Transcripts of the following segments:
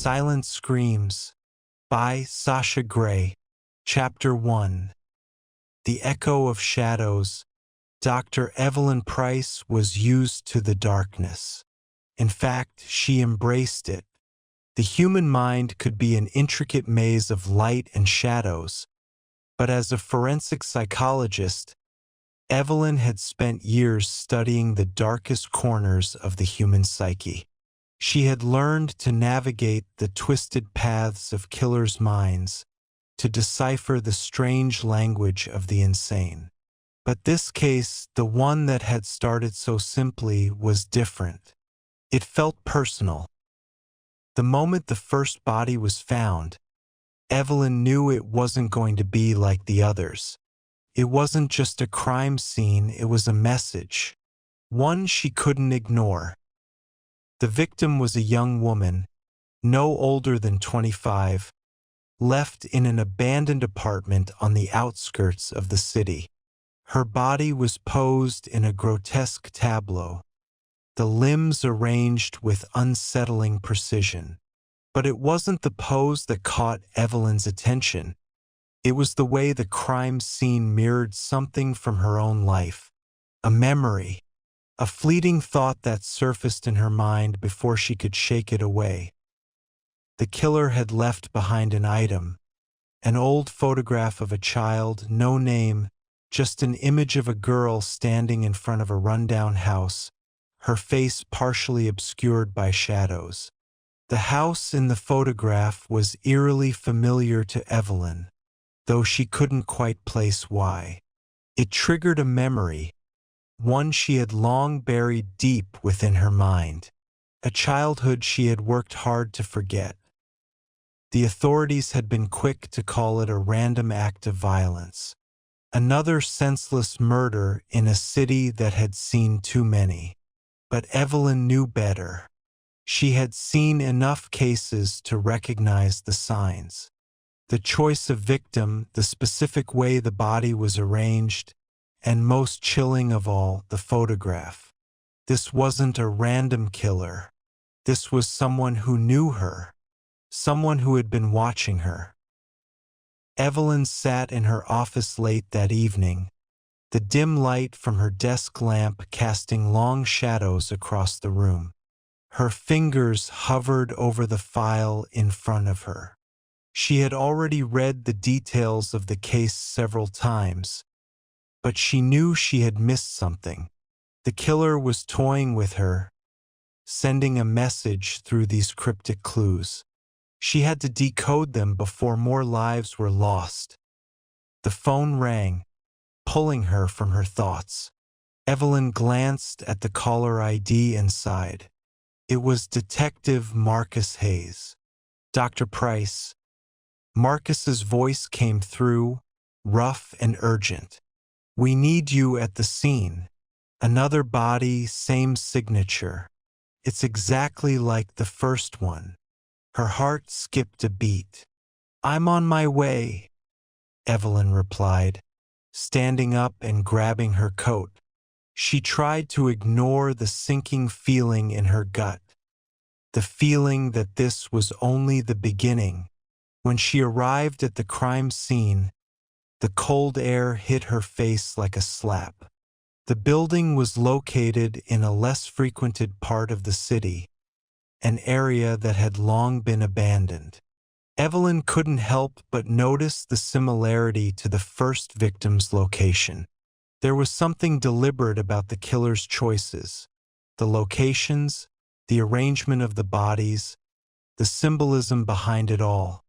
Silent Screams by Sasha Gray. Chapter 1. The Echo of Shadows. Dr. Evelyn Price was used to the darkness. In fact, she embraced it. The human mind could be an intricate maze of light and shadows, but as a forensic psychologist, Evelyn had spent years studying the darkest corners of the human psyche. She had learned to navigate the twisted paths of killers' minds, to decipher the strange language of the insane. But this case, the one that had started so simply, was different. It felt personal. The moment the first body was found, Evelyn knew it wasn't going to be like the others. It wasn't just a crime scene, it was a message, one she couldn't ignore. The victim was a young woman, no older than 25, left in an abandoned apartment on the outskirts of the city. Her body was posed in a grotesque tableau, the limbs arranged with unsettling precision. But it wasn't the pose that caught Evelyn's attention. It was the way the crime scene mirrored something from her own life, a memory, a fleeting thought that surfaced in her mind before she could shake it away. The killer had left behind an item, an old photograph of a child, no name, just an image of a girl standing in front of a rundown house, her face partially obscured by shadows. The house in the photograph was eerily familiar to Evelyn, though she couldn't quite place why. It triggered a memory, one she had long buried deep within her mind, a childhood she had worked hard to forget. The authorities had been quick to call it a random act of violence, another senseless murder in a city that had seen too many. But Evelyn knew better. She had seen enough cases to recognize the signs. The choice of victim, the specific way the body was arranged, and most chilling of all, the photograph. This wasn't a random killer. This was someone who knew her, someone who had been watching her. Evelyn sat in her office late that evening, the dim light from her desk lamp casting long shadows across the room. Her fingers hovered over the file in front of her. She had already read the details of the case several times, but she knew she had missed something. The killer was toying with her, sending a message through these cryptic clues. She had to decode them before more lives were lost. The phone rang, pulling her from her thoughts. Evelyn glanced at the caller ID and sighed. It was Detective Marcus Hayes. Dr. Price. Marcus's voice came through, rough and urgent. We need you at the scene. Another body, same signature. It's exactly like the first one. Her heart skipped a beat. I'm on my way, Evelyn replied, standing up and grabbing her coat. She tried to ignore the sinking feeling in her gut, the feeling that this was only the beginning. When she arrived at the crime scene, the cold air hit her face like a slap. The building was located in a less frequented part of the city, an area that had long been abandoned. Evelyn couldn't help but notice the similarity to the first victim's location. There was something deliberate about the killer's choices, the locations, the arrangement of the bodies, the symbolism behind it all.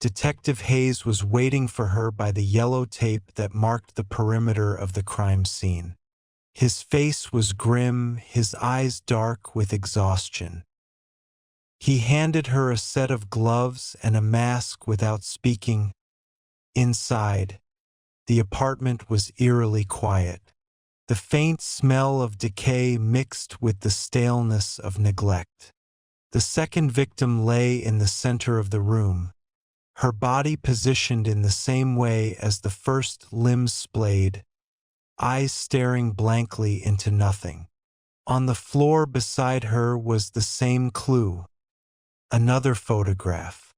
Detective Hayes was waiting for her by the yellow tape that marked the perimeter of the crime scene. His face was grim, his eyes dark with exhaustion. He handed her a set of gloves and a mask without speaking. Inside, the apartment was eerily quiet. The faint smell of decay mixed with the staleness of neglect. The second victim lay in the center of the room, her body positioned in the same way as the first, limbs splayed, eyes staring blankly into nothing. On the floor beside her was the same clue, Another photograph.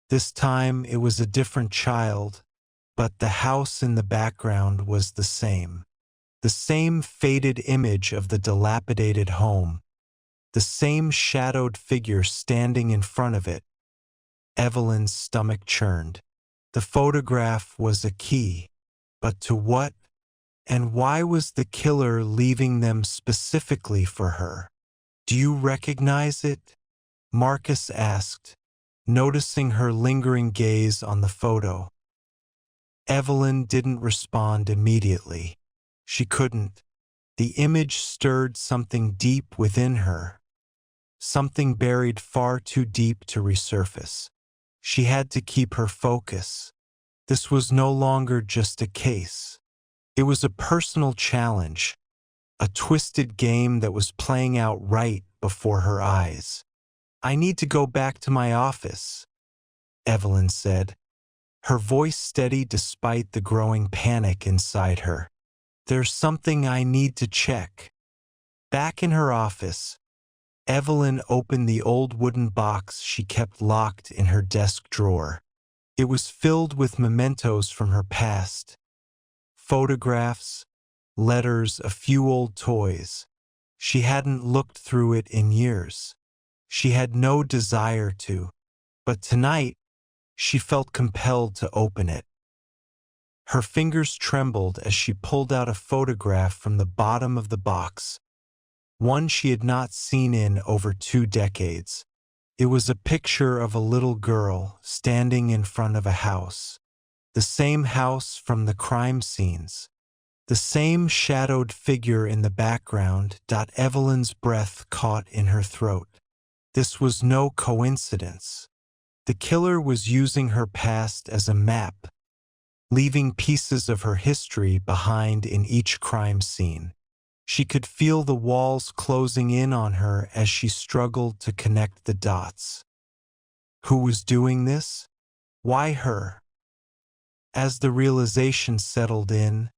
This time it was a different child, but the house in the background was the same. The same faded image of the dilapidated home. The same shadowed figure standing in front of it. Evelyn's stomach churned. The photograph was a key. But to what? And why was the killer leaving them specifically for her? Do you recognize it? Marcus asked, noticing her lingering gaze on the photo. Evelyn didn't respond immediately. She couldn't. The image stirred something deep within her. Something buried far too deep to resurface. She had to keep her focus. This was no longer just a case. It was a personal challenge, a twisted game that was playing out right before her eyes. "I need to go back to my office," Evelyn said, her voice steady despite the growing panic inside her. "There's something I need to check." Back in her office, Evelyn opened the old wooden box she kept locked in her desk drawer. It was filled with mementos from her past. Photographs, letters, a few old toys. She hadn't looked through it in years. She had no desire to. But tonight, she felt compelled to open it. Her fingers trembled as she pulled out a photograph from the bottom of the box, one she had not seen in over 2 decades. It was a picture of a little girl standing in front of a house. The same house from the crime scenes. The same shadowed figure in the background. Evelyn's breath caught in her throat. This was no coincidence. The killer was using her past as a map, leaving pieces of her history behind in each crime scene. She could feel the walls closing in on her as she struggled to connect the dots. Who was doing this? Why her? As the realization settled in,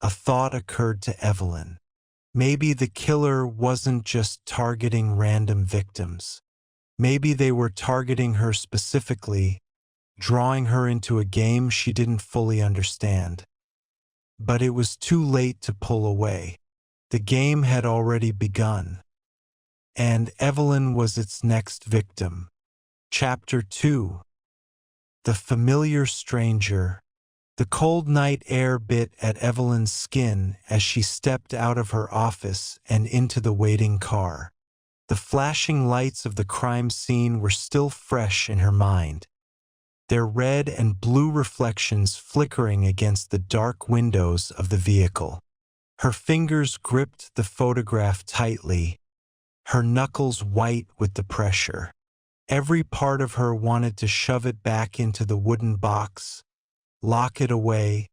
a thought occurred to Evelyn. Maybe the killer wasn't just targeting random victims. Maybe they were targeting her specifically, drawing her into a game she didn't fully understand. But it was too late to pull away. The game had already begun. And Evelyn was its next victim. Chapter 2. The familiar stranger. The cold night air bit at Evelyn's skin as she stepped out of her office and into the waiting car. The flashing lights of the crime scene were still fresh in her mind, their red and blue reflections flickering against the dark windows of the vehicle. Her fingers gripped the photograph tightly, her knuckles white with the pressure. Every part of her wanted to shove it back into the wooden box, lock it away,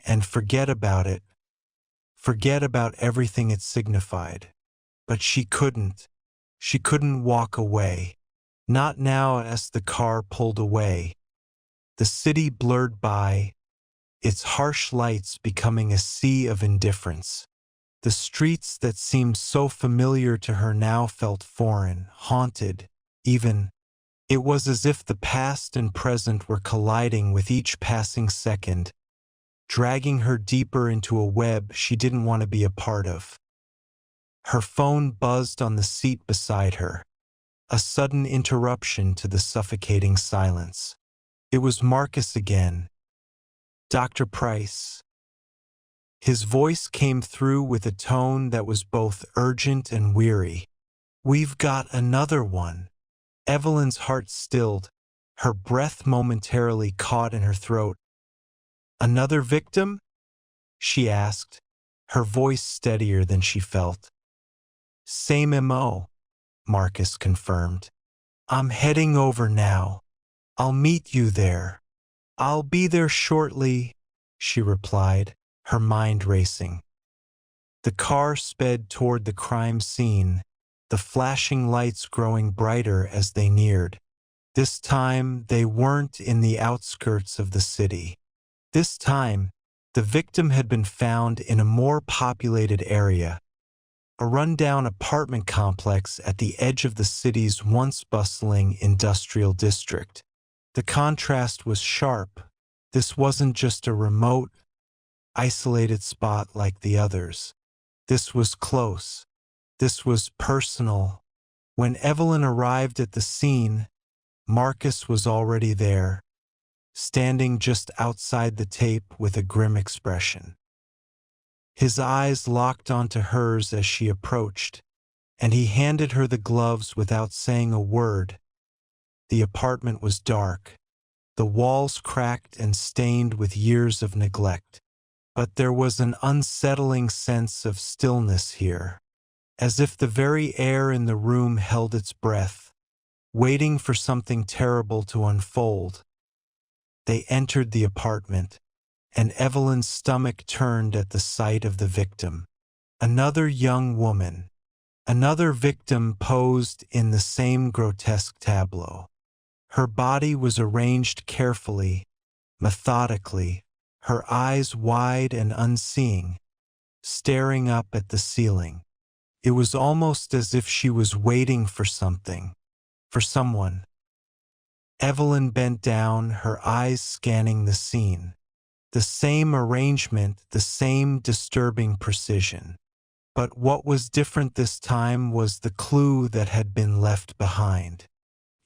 and forget about it. Forget about everything it signified. But she couldn't. She couldn't walk away. Not now as the car pulled away. The city blurred by, its harsh lights becoming a sea of indifference. The streets that seemed so familiar to her now felt foreign, haunted, even. It was as if the past and present were colliding with each passing second, dragging her deeper into a web she didn't want to be a part of. Her phone buzzed on the seat beside her, a sudden interruption to the suffocating silence. It was Marcus again. "Dr. Price." His voice came through with a tone that was both urgent and weary. "We've got another one." Evelyn's heart stilled, her breath momentarily caught in her throat. "Another victim?" she asked, her voice steadier than she felt. "Same MO, Marcus confirmed. "I'm heading over now. I'll meet you there." "I'll be there shortly," she replied, her mind racing. The car sped toward the crime scene, the flashing lights growing brighter as they neared. This time, they weren't in the outskirts of the city. This time, the victim had been found in a more populated area, a rundown apartment complex at the edge of the city's once bustling industrial district. The contrast was sharp. This wasn't just a remote, isolated spot like the others. This was close. This was personal. When Evelyn arrived at the scene, Marcus was already there, standing just outside the tape with a grim expression. His eyes locked onto hers as she approached, and he handed her the gloves without saying a word. The apartment was dark, the walls cracked and stained with years of neglect, but there was an unsettling sense of stillness here, as if the very air in the room held its breath, waiting for something terrible to unfold. They entered the apartment, and Evelyn's stomach turned at the sight of the victim. Another young woman, another victim posed in the same grotesque tableau. Her body was arranged carefully, methodically, her eyes wide and unseeing, staring up at the ceiling. It was almost as if she was waiting for something, for someone. Evelyn bent down, her eyes scanning the scene. The same arrangement, the same disturbing precision. But what was different this time was the clue that had been left behind.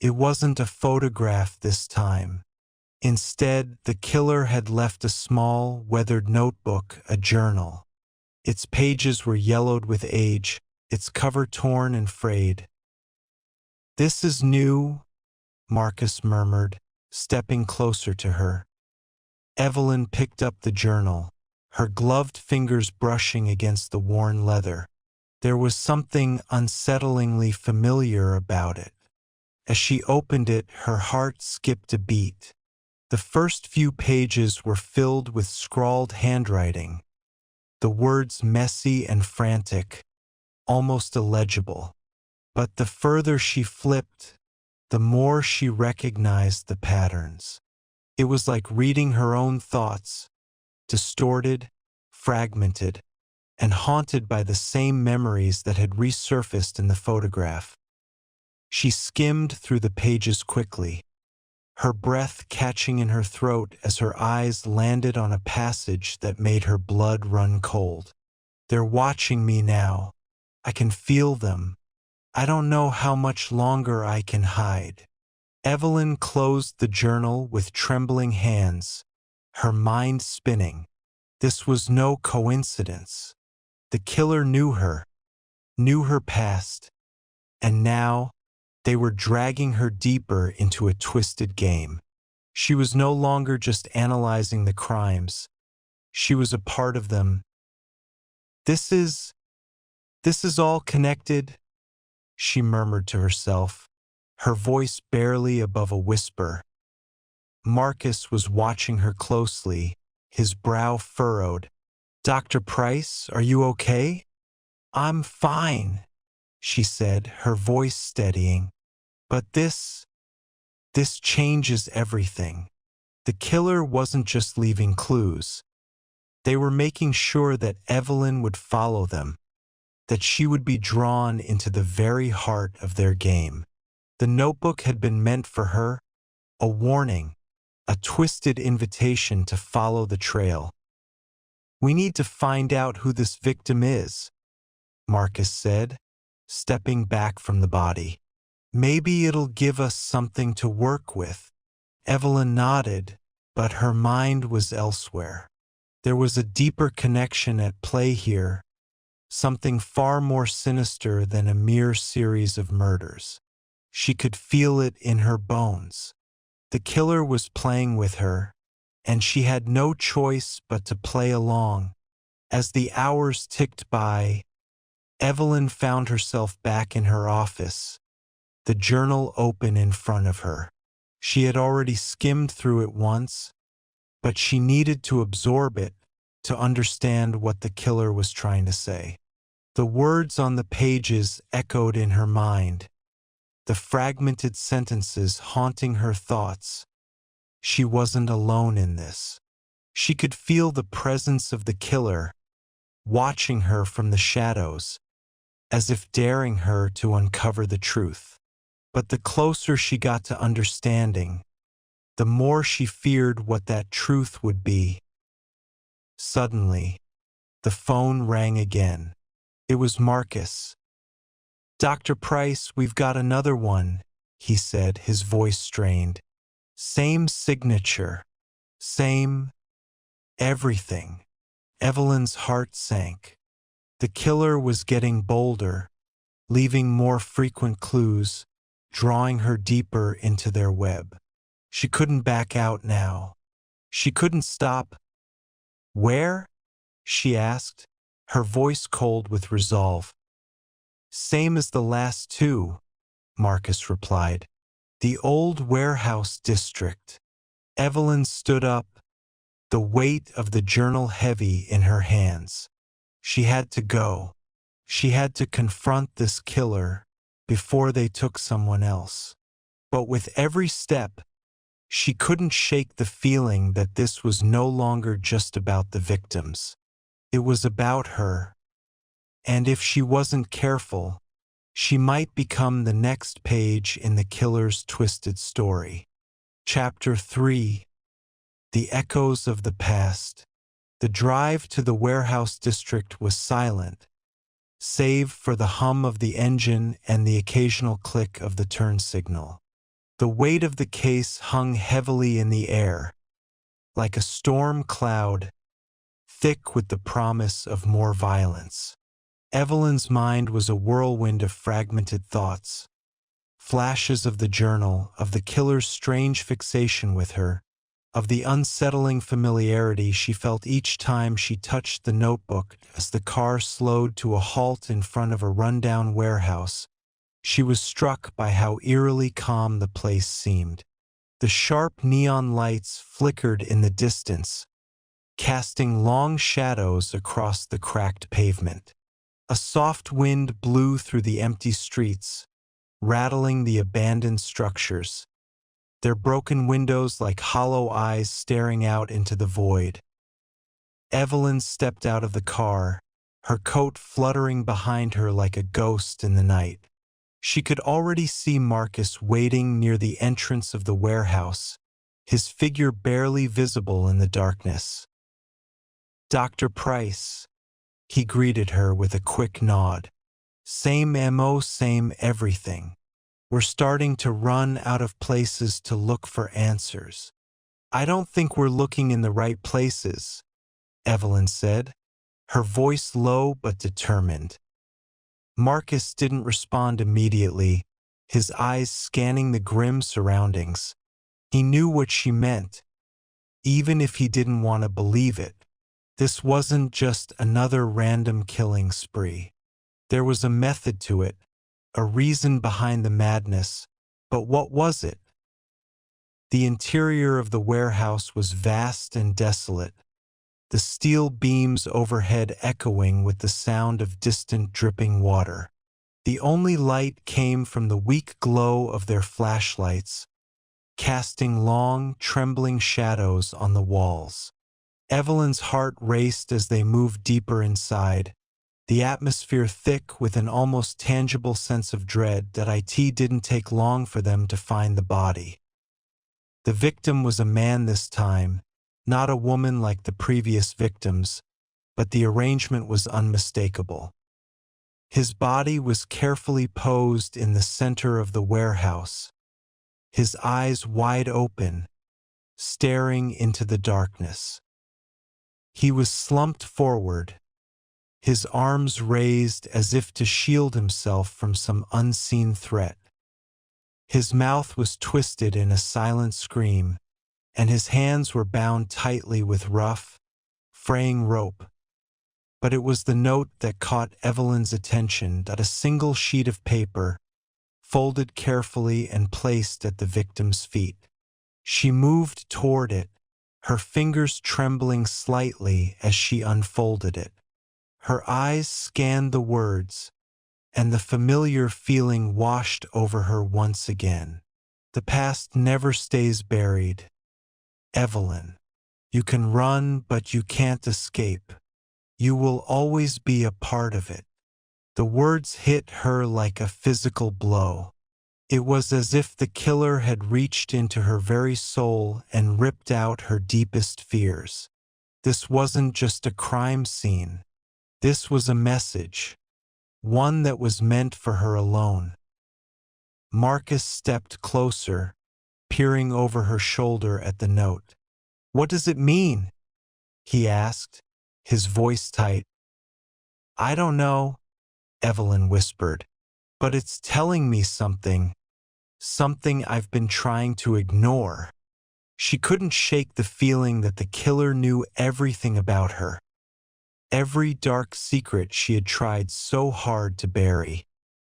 It wasn't a photograph this time. Instead, the killer had left a small, weathered notebook, a journal. Its pages were yellowed with age, its cover torn and frayed. "This is new," Marcus murmured, stepping closer to her. Evelyn picked up the journal, her gloved fingers brushing against the worn leather. There was something unsettlingly familiar about it. As she opened it, her heart skipped a beat. The first few pages were filled with scrawled handwriting, the words messy and frantic, almost illegible. But the further she flipped, the more she recognized the patterns. It was like reading her own thoughts, distorted, fragmented, and haunted by the same memories that had resurfaced in the photograph. She skimmed through the pages quickly, her breath catching in her throat as her eyes landed on a passage that made her blood run cold. "They're watching me now. I can feel them. I don't know how much longer I can hide." Evelyn closed the journal with trembling hands, her mind spinning. This was no coincidence. The killer knew her past, and now they were dragging her deeper into a twisted game. She was no longer just analyzing the crimes. She was a part of them. This is all connected," she murmured to herself, her voice barely above a whisper. Marcus was watching her closely, his brow furrowed. "Dr. Price, are you okay?" "I'm fine," she said, her voice steadying. "But this changes everything." The killer wasn't just leaving clues. They were making sure that Evelyn would follow them, that she would be drawn into the very heart of their game. The notebook had been meant for her, a warning, a twisted invitation to follow the trail. "We need to find out who this victim is," Marcus said, stepping back from the body. "Maybe it'll give us something to work with." Evelyn nodded, but her mind was elsewhere. There was a deeper connection at play here, something far more sinister than a mere series of murders. She could feel it in her bones. The killer was playing with her, and she had no choice but to play along. As the hours ticked by, Evelyn found herself back in her office, the journal open in front of her. She had already skimmed through it once, but she needed to absorb it to understand what the killer was trying to say. The words on the pages echoed in her mind, the fragmented sentences haunting her thoughts. She wasn't alone in this. She could feel the presence of the killer, watching her from the shadows, as if daring her to uncover the truth. But the closer she got to understanding, the more she feared what that truth would be. Suddenly, the phone rang again. It was Marcus. "Dr. Price, we've got another one," he said, his voice strained. "Same signature. Same everything." Evelyn's heart sank. The killer was getting bolder, leaving more frequent clues, drawing her deeper into their web. She couldn't back out now. She couldn't stop. "Where?" she asked, her voice cold with resolve. "Same as the last two," Marcus replied. "The old warehouse district." Evelyn stood up, the weight of the journal heavy in her hands. She had to go. She had to confront this killer before they took someone else. But with every step, she couldn't shake the feeling that this was no longer just about the victims. It was about her. And if she wasn't careful, she might become the next page in the killer's twisted story. Chapter 3. The Echoes of the Past. The drive to the warehouse district was silent, save for the hum of the engine and the occasional click of the turn signal. The weight of the case hung heavily in the air, like a storm cloud, thick with the promise of more violence. Evelyn's mind was a whirlwind of fragmented thoughts, flashes of the journal, of the killer's strange fixation with her, of the unsettling familiarity she felt each time she touched the notebook. As the car slowed to a halt in front of a rundown warehouse, she was struck by how eerily calm the place seemed. The sharp neon lights flickered in the distance, casting long shadows across the cracked pavement. A soft wind blew through the empty streets, rattling the abandoned structures, their broken windows like hollow eyes staring out into the void. Evelyn stepped out of the car, her coat fluttering behind her like a ghost in the night. She could already see Marcus waiting near the entrance of the warehouse, his figure barely visible in the darkness. "Dr. Price," he greeted her with a quick nod. "Same MO, same everything. We're starting to run out of places to look for answers." "I don't think we're looking in the right places," Evelyn said, her voice low but determined. Marcus didn't respond immediately, his eyes scanning the grim surroundings. He knew what she meant, even if he didn't want to believe it. This wasn't just another random killing spree. There was a method to it, a reason behind the madness. But what was it? The interior of the warehouse was vast and desolate, the steel beams overhead echoing with the sound of distant dripping water. The only light came from the weak glow of their flashlights, casting long, trembling shadows on the walls. Evelyn's heart raced as they moved deeper inside, the atmosphere thick with an almost tangible sense of dread that it didn't take long for them to find the body. The victim was a man this time, not a woman like the previous victims, but the arrangement was unmistakable. His body was carefully posed in the center of the warehouse, his eyes wide open, staring into the darkness. He was slumped forward, his arms raised as if to shield himself from some unseen threat. His mouth was twisted in a silent scream, and his hands were bound tightly with rough, fraying rope. But it was the note that caught Evelyn's attention, that a single sheet of paper, folded carefully and placed at the victim's feet. She moved toward it, her fingers trembling slightly as she unfolded it. Her eyes scanned the words, and the familiar feeling washed over her once again. The past never stays buried. Evelyn, you can run, but you can't escape. You will always be a part of it. The words hit her like a physical blow. It was as if the killer had reached into her very soul and ripped out her deepest fears. This wasn't just a crime scene. This was a message, one that was meant for her alone. Marcus stepped closer, peering over her shoulder at the note. "What does it mean?" he asked, his voice tight. "I don't know," Evelyn whispered, "but it's telling me something I've been trying to ignore." She couldn't shake the feeling that the killer knew everything about her. Every dark secret she had tried so hard to bury.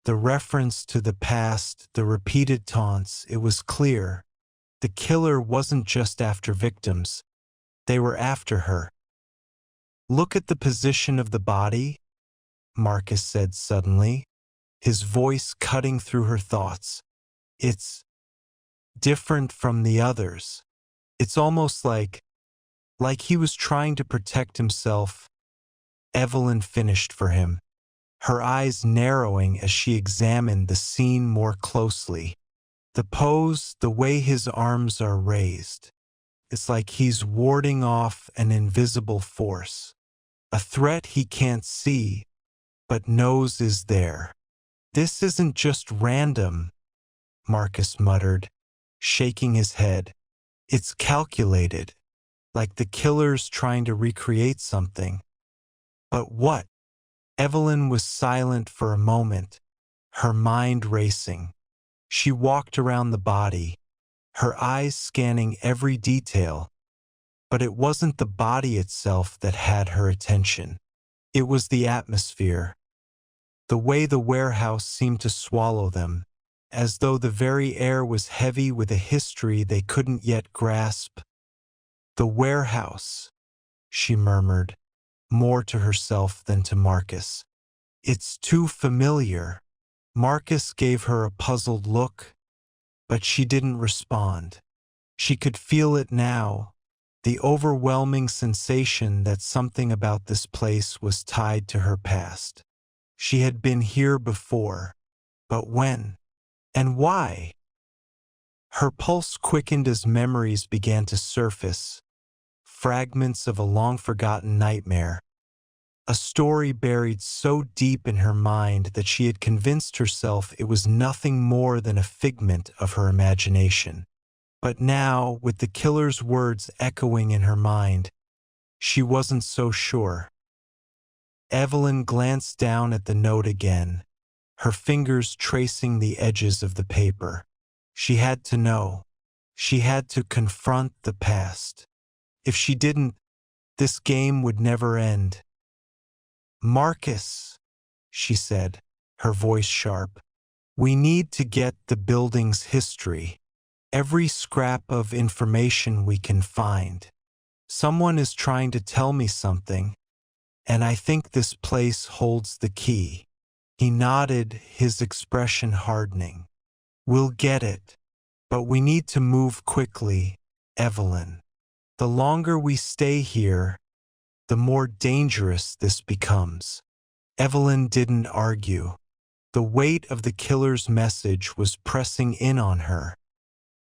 The reference to the past, the repeated taunts, it was clear. The killer wasn't just after victims. They were after her. "Look at the position of the body," Marcus said suddenly, his voice cutting through her thoughts. "It's different from the others. It's almost like he was trying to protect himself." Evelyn finished for him, her eyes narrowing as she examined the scene more closely. The pose, the way his arms are raised. It's like he's warding off an invisible force. A threat he can't see, but knows is there. "This isn't just random," Marcus muttered, shaking his head. "It's calculated, like the killer's trying to recreate something." "But what?" Evelyn was silent for a moment, her mind racing. She walked around the body, her eyes scanning every detail. But it wasn't the body itself that had her attention. It was the atmosphere, the way the warehouse seemed to swallow them, as though the very air was heavy with a history they couldn't yet grasp. "The warehouse," she murmured, more to herself than to Marcus. "It's too familiar." Marcus gave her a puzzled look, but she didn't respond. She could feel it now, the overwhelming sensation that something about this place was tied to her past. She had been here before, but when? And why? Her pulse quickened as memories began to surface, fragments of a long-forgotten nightmare. A story buried so deep in her mind that she had convinced herself it was nothing more than a figment of her imagination. But now, with the killer's words echoing in her mind, she wasn't so sure. Evelyn glanced down at the note again, her fingers tracing the edges of the paper. She had to know. She had to confront the past. If she didn't, this game would never end. "Marcus," she said, her voice sharp, "we need to get the building's history. Every scrap of information we can find. Someone is trying to tell me something, and I think this place holds the key." He nodded, his expression hardening. "We'll get it, but we need to move quickly, Evelyn. The longer we stay here, the more dangerous this becomes." Evelyn didn't argue. The weight of the killer's message was pressing in on her.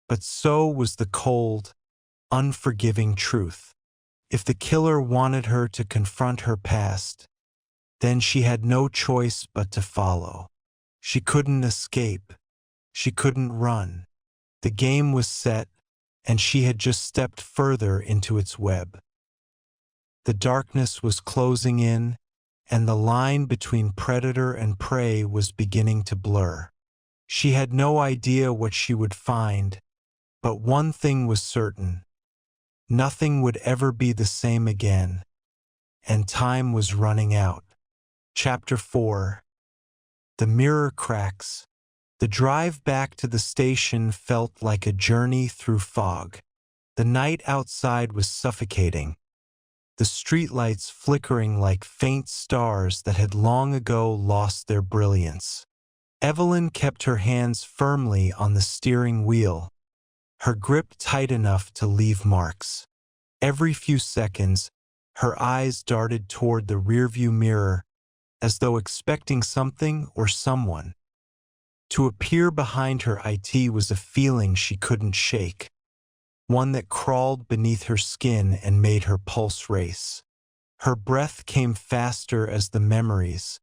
But so was the cold, unforgiving truth. If the killer wanted her to confront her past, then she had no choice but to follow. She couldn't escape. She couldn't run. The game was set, and she had just stepped further into its web. The darkness was closing in, and the line between predator and prey was beginning to blur. She had no idea what she would find, but one thing was certain. Nothing would ever be the same again, and time was running out. Chapter 4. The mirror cracks. The drive back to the station felt like a journey through fog. The night outside was suffocating, the streetlights flickering like faint stars that had long ago lost their brilliance. Evelyn kept her hands firmly on the steering wheel, her grip tight enough to leave marks. Every few seconds, her eyes darted toward the rearview mirror, as though expecting something or someone. To appear behind her IT was a feeling she couldn't shake, one that crawled beneath her skin and made her pulse race. Her breath came faster as the memories,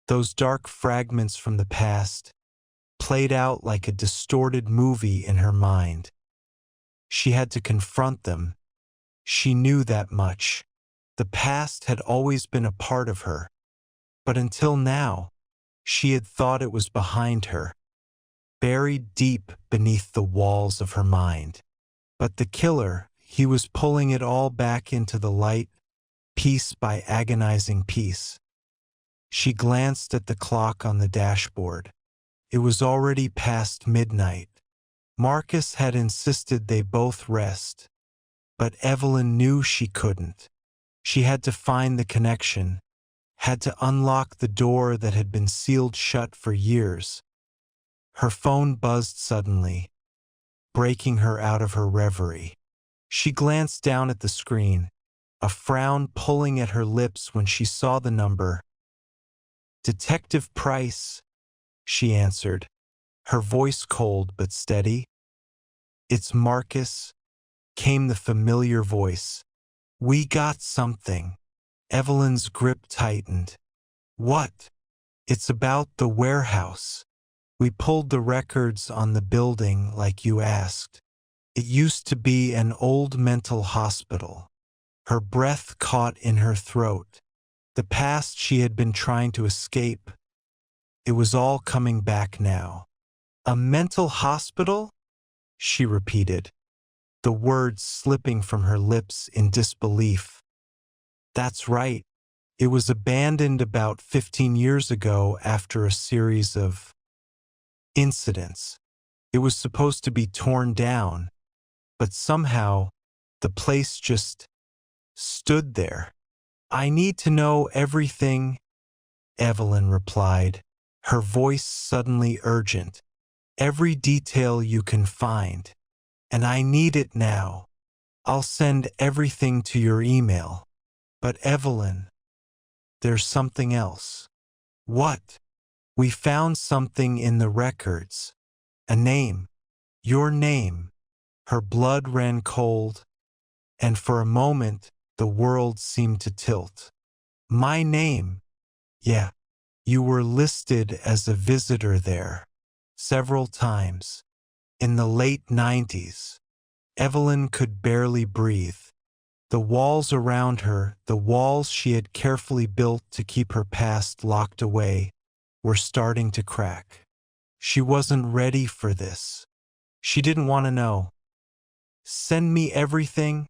those dark fragments from the past, played out like a distorted movie in her mind. She had to confront them. She knew that much. The past had always been a part of her, but until now, she had thought it was behind her, buried deep beneath the walls of her mind. But the killer, he was pulling it all back into the light, piece by agonizing piece. She glanced at the clock on the dashboard. It was already past midnight. Marcus had insisted they both rest, but Evelyn knew she couldn't. She had to find the connection, had to unlock the door that had been sealed shut for years. Her phone buzzed suddenly, breaking her out of her reverie. She glanced down at the screen, a frown pulling at her lips when she saw the number. "Detective Price," she answered, her voice cold but steady. "It's Marcus," came the familiar voice. "We got something." Evelyn's grip tightened. "What?" "It's about the warehouse. We pulled the records on the building like you asked. It used to be an old mental hospital." Her breath caught in her throat. The past she had been trying to escape. It was all coming back now. "A mental hospital?" she repeated, the words slipping from her lips in disbelief. "That's right. It was abandoned about 15 years ago after a series of incidents. It was supposed to be torn down, but somehow the place just stood there." "I need to know everything," Evelyn replied, her voice suddenly urgent. "Every detail you can find. And I need it now. I'll send everything to your email." "But Evelyn, there's something else." "What?" "We found something in the records. A name. Your name." Her blood ran cold, and for a moment the world seemed to tilt. "My name?" "Yeah. You were listed as a visitor there. Several times. In the late 90s. Evelyn could barely breathe. The walls around her, the walls she had carefully built to keep her past locked away, were starting to crack. She wasn't ready for this. She didn't want to know. "Send me everything,"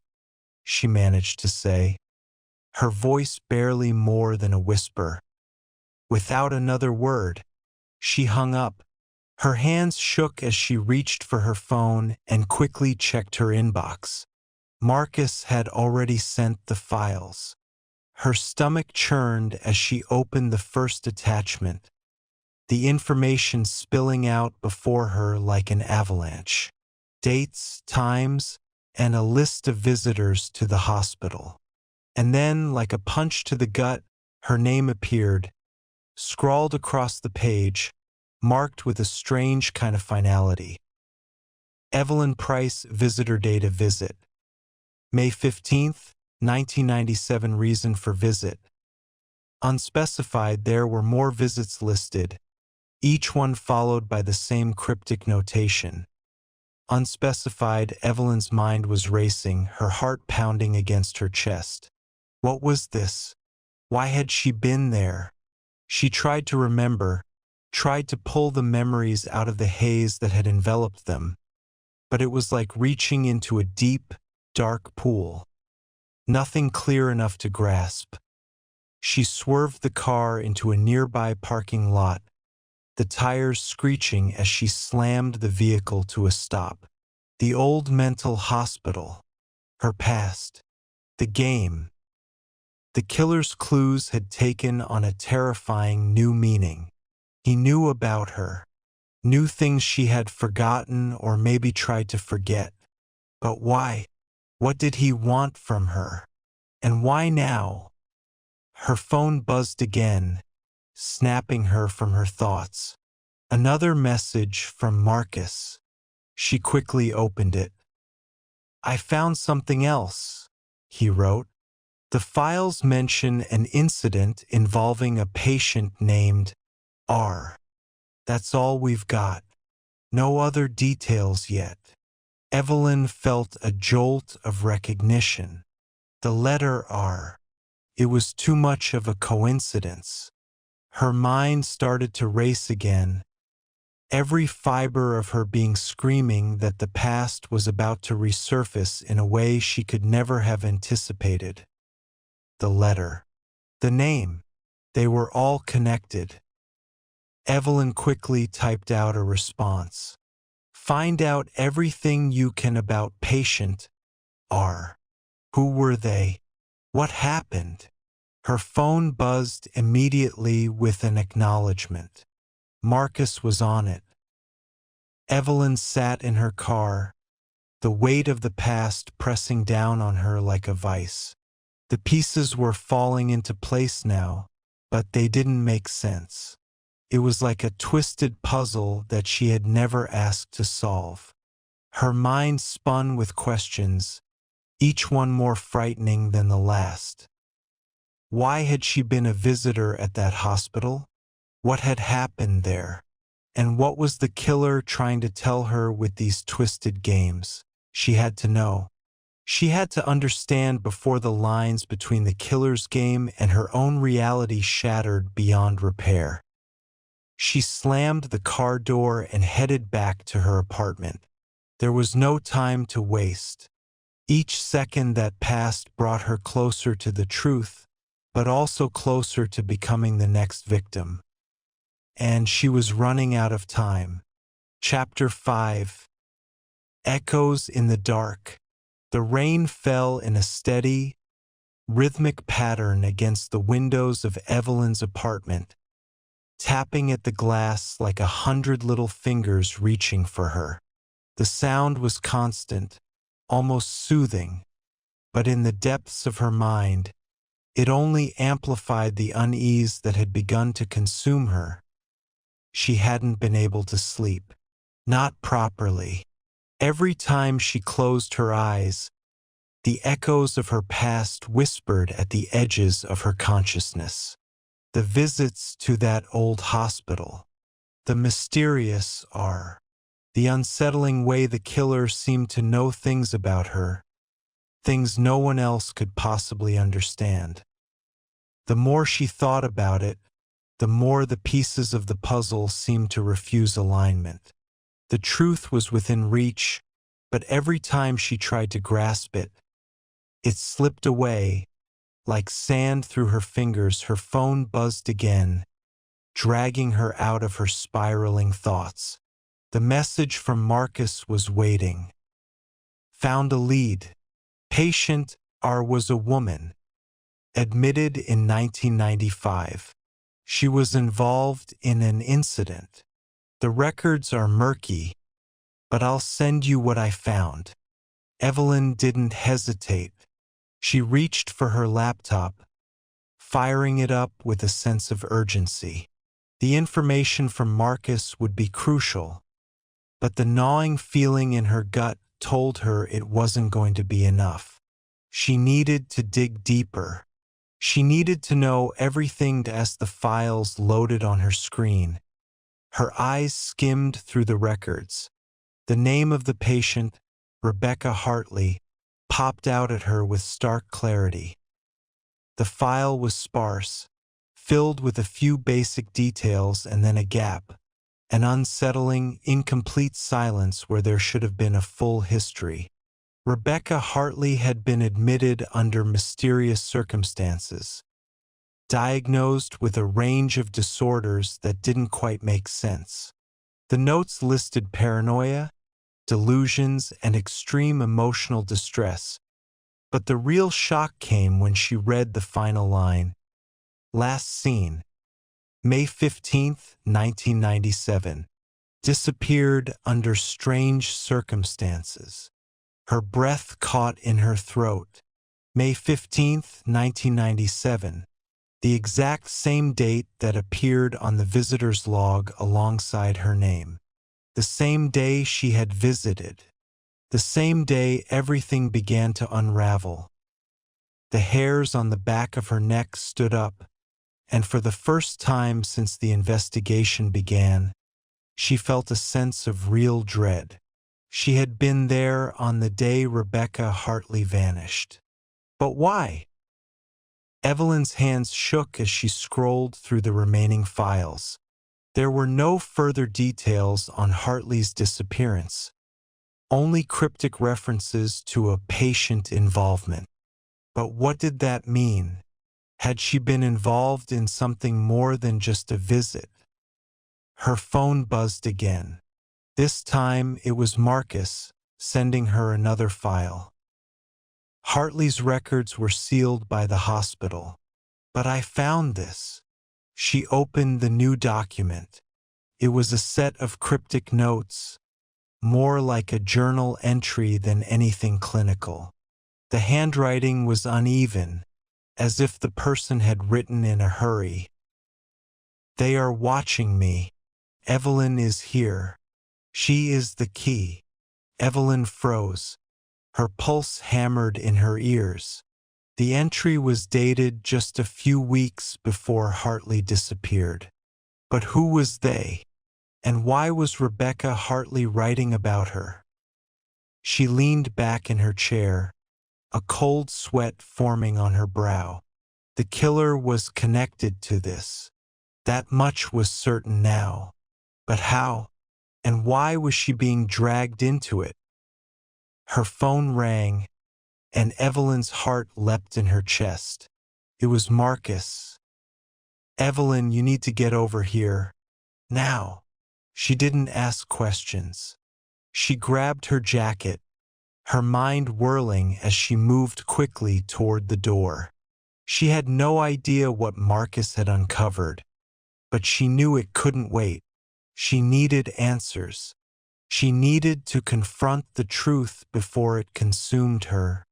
she managed to say, her voice barely more than a whisper. Without another word, she hung up. Her hands shook as she reached for her phone and quickly checked her inbox. Marcus had already sent the files. Her stomach churned as she opened the first attachment, the information spilling out before her like an avalanche. Dates, times, and a list of visitors to the hospital. And then, like a punch to the gut, her name appeared, scrawled across the page, marked with a strange kind of finality. Evelyn Price, visitor data visit. May 15th, 1997, reason for visit. Unspecified. There were more visits listed, each one followed by the same cryptic notation. Unspecified. Evelyn's mind was racing, her heart pounding against her chest. What was this? Why had she been there? She tried to remember, tried to pull the memories out of the haze that had enveloped them, but it was like reaching into a deep, dark pool. Nothing clear enough to grasp. She swerved the car into a nearby parking lot, the tires screeching as she slammed the vehicle to a stop. The old mental hospital. Her past. The game. The killer's clues had taken on a terrifying new meaning. He knew about her, knew things she had forgotten or maybe tried to forget. But why? What did he want from her? And why now? Her phone buzzed again, snapping her from her thoughts. Another message from Marcus. She quickly opened it. "I found something else," he wrote. "The files mention an incident involving a patient named R. That's all we've got. No other details yet." Evelyn felt a jolt of recognition. The letter R. It was too much of a coincidence. Her mind started to race again, every fiber of her being screaming that the past was about to resurface in a way she could never have anticipated. The letter. The name. They were all connected. Evelyn quickly typed out a response. "Find out everything you can about patient R. Who were they? What happened?" Her phone buzzed immediately with an acknowledgement. Marcus was on it. Evelyn sat in her car, the weight of the past pressing down on her like a vice. The pieces were falling into place now, but they didn't make sense. It was like a twisted puzzle that she had never asked to solve. Her mind spun with questions, each one more frightening than the last. Why had she been a visitor at that hospital? What had happened there? And what was the killer trying to tell her with these twisted games? She had to know. She had to understand before the lines between the killer's game and her own reality shattered beyond repair. She slammed the car door and headed back to her apartment. There was no time to waste. Each second that passed brought her closer to the truth, but also closer to becoming the next victim. And she was running out of time. Chapter 5. Echoes in the dark. The rain fell in a steady, rhythmic pattern against the windows of Evelyn's apartment, tapping at the glass like 100 little fingers reaching for her. The sound was constant, almost soothing, but in the depths of her mind, it only amplified the unease that had begun to consume her. She hadn't been able to sleep. Not properly. Every time she closed her eyes, the echoes of her past whispered at the edges of her consciousness. The visits to that old hospital. The mysterious R. The unsettling way the killer seemed to know things about her. Things no one else could possibly understand. The more she thought about it, the more the pieces of the puzzle seemed to refuse alignment. The truth was within reach, but every time she tried to grasp it, it slipped away. Like sand through her fingers, her phone buzzed again, dragging her out of her spiraling thoughts. The message from Marcus was waiting. Found a lead. Patient R was a woman, admitted in 1995. She was involved in an incident. The records are murky, but I'll send you what I found. Evelyn didn't hesitate. She reached for her laptop, firing it up with a sense of urgency. The information from Marcus would be crucial, but the gnawing feeling in her gut told her it wasn't going to be enough. She needed to dig deeper. She needed to know everything as the files loaded on her screen. Her eyes skimmed through the records. The name of the patient, Rebecca Hartley, popped out at her with stark clarity. The file was sparse, filled with a few basic details and then a gap, an unsettling, incomplete silence where there should have been a full history. Rebecca Hartley had been admitted under mysterious circumstances, diagnosed with a range of disorders that didn't quite make sense. The notes listed paranoia, delusions, and extreme emotional distress, but the real shock came when she read the final line. Last seen, May 15, 1997. Disappeared under strange circumstances. Her breath caught in her throat. May 15, 1997. the exact same date that appeared on the visitor's log alongside her name. The same day she had visited. The same day everything began to unravel. The hairs on the back of her neck stood up, and for the first time since the investigation began, she felt a sense of real dread. She had been there on the day Rebecca Hartley vanished. But why? Evelyn's hands shook as she scrolled through the remaining files. There were no further details on Hartley's disappearance, only cryptic references to a patient involvement. But what did that mean? Had she been involved in something more than just a visit? Her phone buzzed again. This time it was Marcus, sending her another file. Hartley's records were sealed by the hospital. But I found this. She opened the new document. It was a set of cryptic notes, more like a journal entry than anything clinical. The handwriting was uneven, as if the person had written in a hurry. They are watching me. Evelyn is here. She is the key. Evelyn froze. Her pulse hammered in her ears. The entry was dated just a few weeks before Hartley disappeared. But who was they? And why was Rebecca Hartley writing about her? She leaned back in her chair, a cold sweat forming on her brow. The killer was connected to this. That much was certain now. But how? And why was she being dragged into it? Her phone rang, and Evelyn's heart leapt in her chest. It was Marcus. Evelyn, you need to get over here. Now. She didn't ask questions. She grabbed her jacket, her mind whirling as she moved quickly toward the door. She had no idea what Marcus had uncovered, but she knew it couldn't wait. She needed answers. She needed to confront the truth before it consumed her.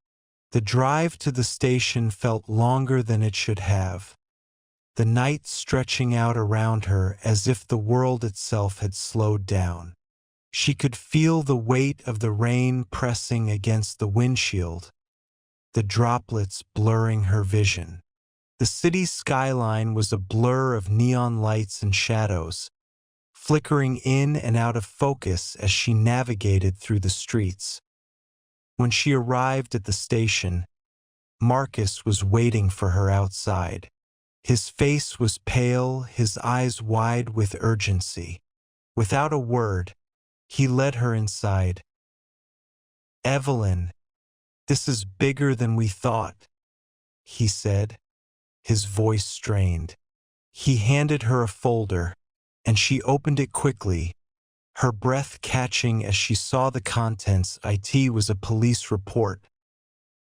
The drive to the station felt longer than it should have, the night stretching out around her as if the world itself had slowed down. She could feel the weight of the rain pressing against the windshield, the droplets blurring her vision. The city's skyline was a blur of neon lights and shadows, flickering in and out of focus as she navigated through the streets. When she arrived at the station, Marcus was waiting for her outside. His face was pale, his eyes wide with urgency. Without a word, he led her inside. "Evelyn, this is bigger than we thought," he said, his voice strained. He handed her a folder, and she opened it quickly, her breath catching as she saw the contents. It was a police report,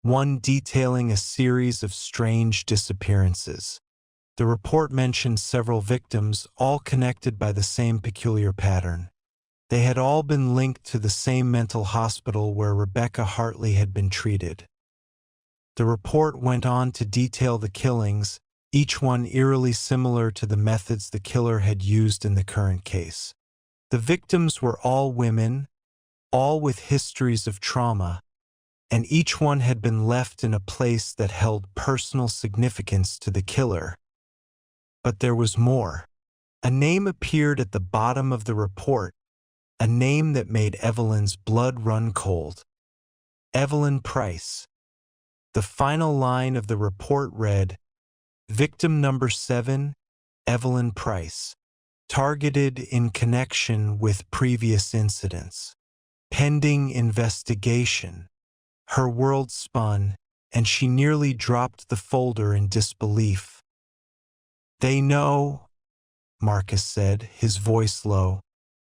one detailing a series of strange disappearances. The report mentioned several victims, all connected by the same peculiar pattern. They had all been linked to the same mental hospital where Rebecca Hartley had been treated. The report went on to detail the killings, each one eerily similar to the methods the killer had used in the current case. The victims were all women, all with histories of trauma, and each one had been left in a place that held personal significance to the killer. But there was more. A name appeared at the bottom of the report, a name that made Evelyn's blood run cold. Evelyn Price. The final line of the report read, "Victim number 7, Evelyn Price. Targeted in connection with previous incidents. Pending investigation." Her world spun, and she nearly dropped the folder in disbelief. "They know," Marcus said, his voice low.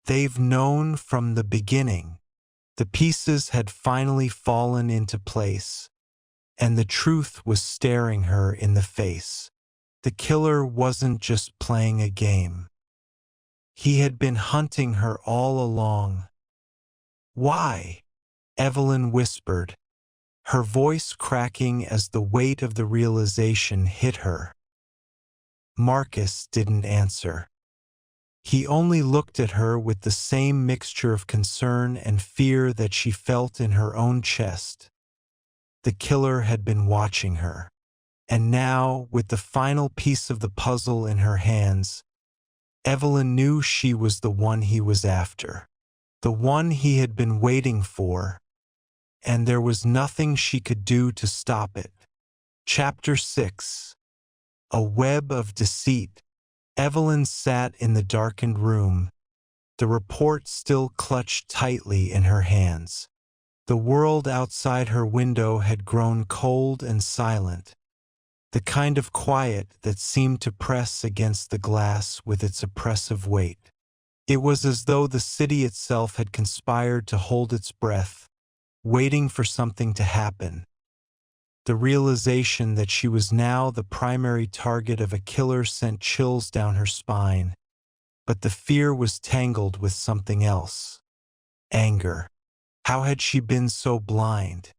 "They've known from the beginning." The pieces had finally fallen into place, and the truth was staring her in the face. The killer wasn't just playing a game. He had been hunting her all along. "Why?" Evelyn whispered, her voice cracking as the weight of the realization hit her. Marcus didn't answer. He only looked at her with the same mixture of concern and fear that she felt in her own chest. The killer had been watching her. And now, with the final piece of the puzzle in her hands, Evelyn knew she was the one he was after, the one he had been waiting for, and there was nothing she could do to stop it. Chapter 6. A Web of Deceit. Evelyn sat in the darkened room, the report still clutched tightly in her hands. The world outside her window had grown cold and silent, the kind of quiet that seemed to press against the glass with its oppressive weight. It was as though the city itself had conspired to hold its breath, waiting for something to happen. The realization that she was now the primary target of a killer sent chills down her spine, but the fear was tangled with something else. Anger. How had she been so blind?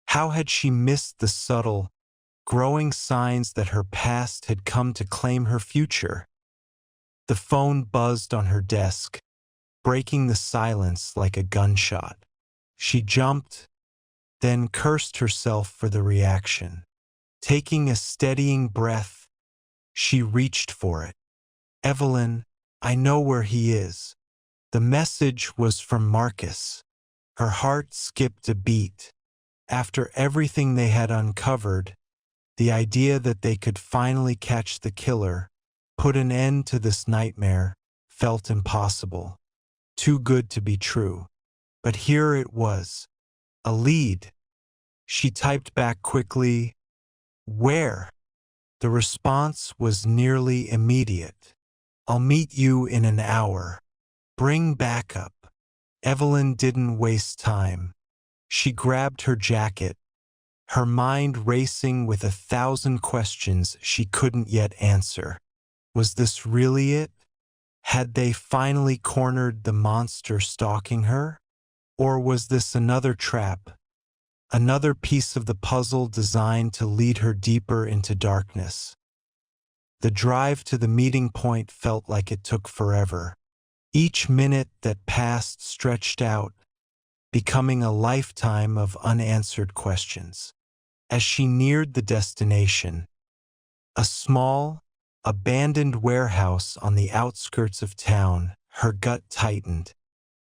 How had she missed the subtle, growing signs that her past had come to claim her future? The phone buzzed on her desk, breaking the silence like a gunshot. She jumped, then cursed herself for the reaction. Taking a steadying breath, she reached for it. "Evelyn, I know where he is." The message was from Marcus. Her heart skipped a beat. After everything they had uncovered, the idea that they could finally catch the killer, put an end to this nightmare, felt impossible. Too good to be true. But here it was. A lead. She typed back quickly, "Where?" The response was nearly immediate. "I'll meet you in an hour. Bring backup." Evelyn didn't waste time. She grabbed her jacket, her mind racing with 1,000 questions she couldn't yet answer. Was this really it? Had they finally cornered the monster stalking her? Or was this another trap? Another piece of the puzzle designed to lead her deeper into darkness. The drive to the meeting point felt like it took forever. Each minute that passed stretched out, becoming a lifetime of unanswered questions. As she neared the destination, a small, abandoned warehouse on the outskirts of town, her gut tightened.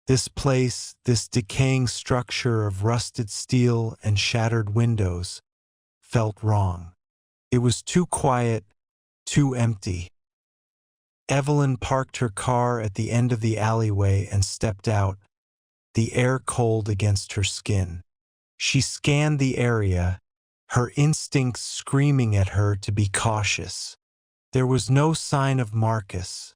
This place, this decaying structure of rusted steel and shattered windows, felt wrong. It was too quiet, too empty. Evelyn parked her car at the end of the alleyway and stepped out, the air cold against her skin. She scanned the area, her instincts screaming at her to be cautious. There was no sign of Marcus.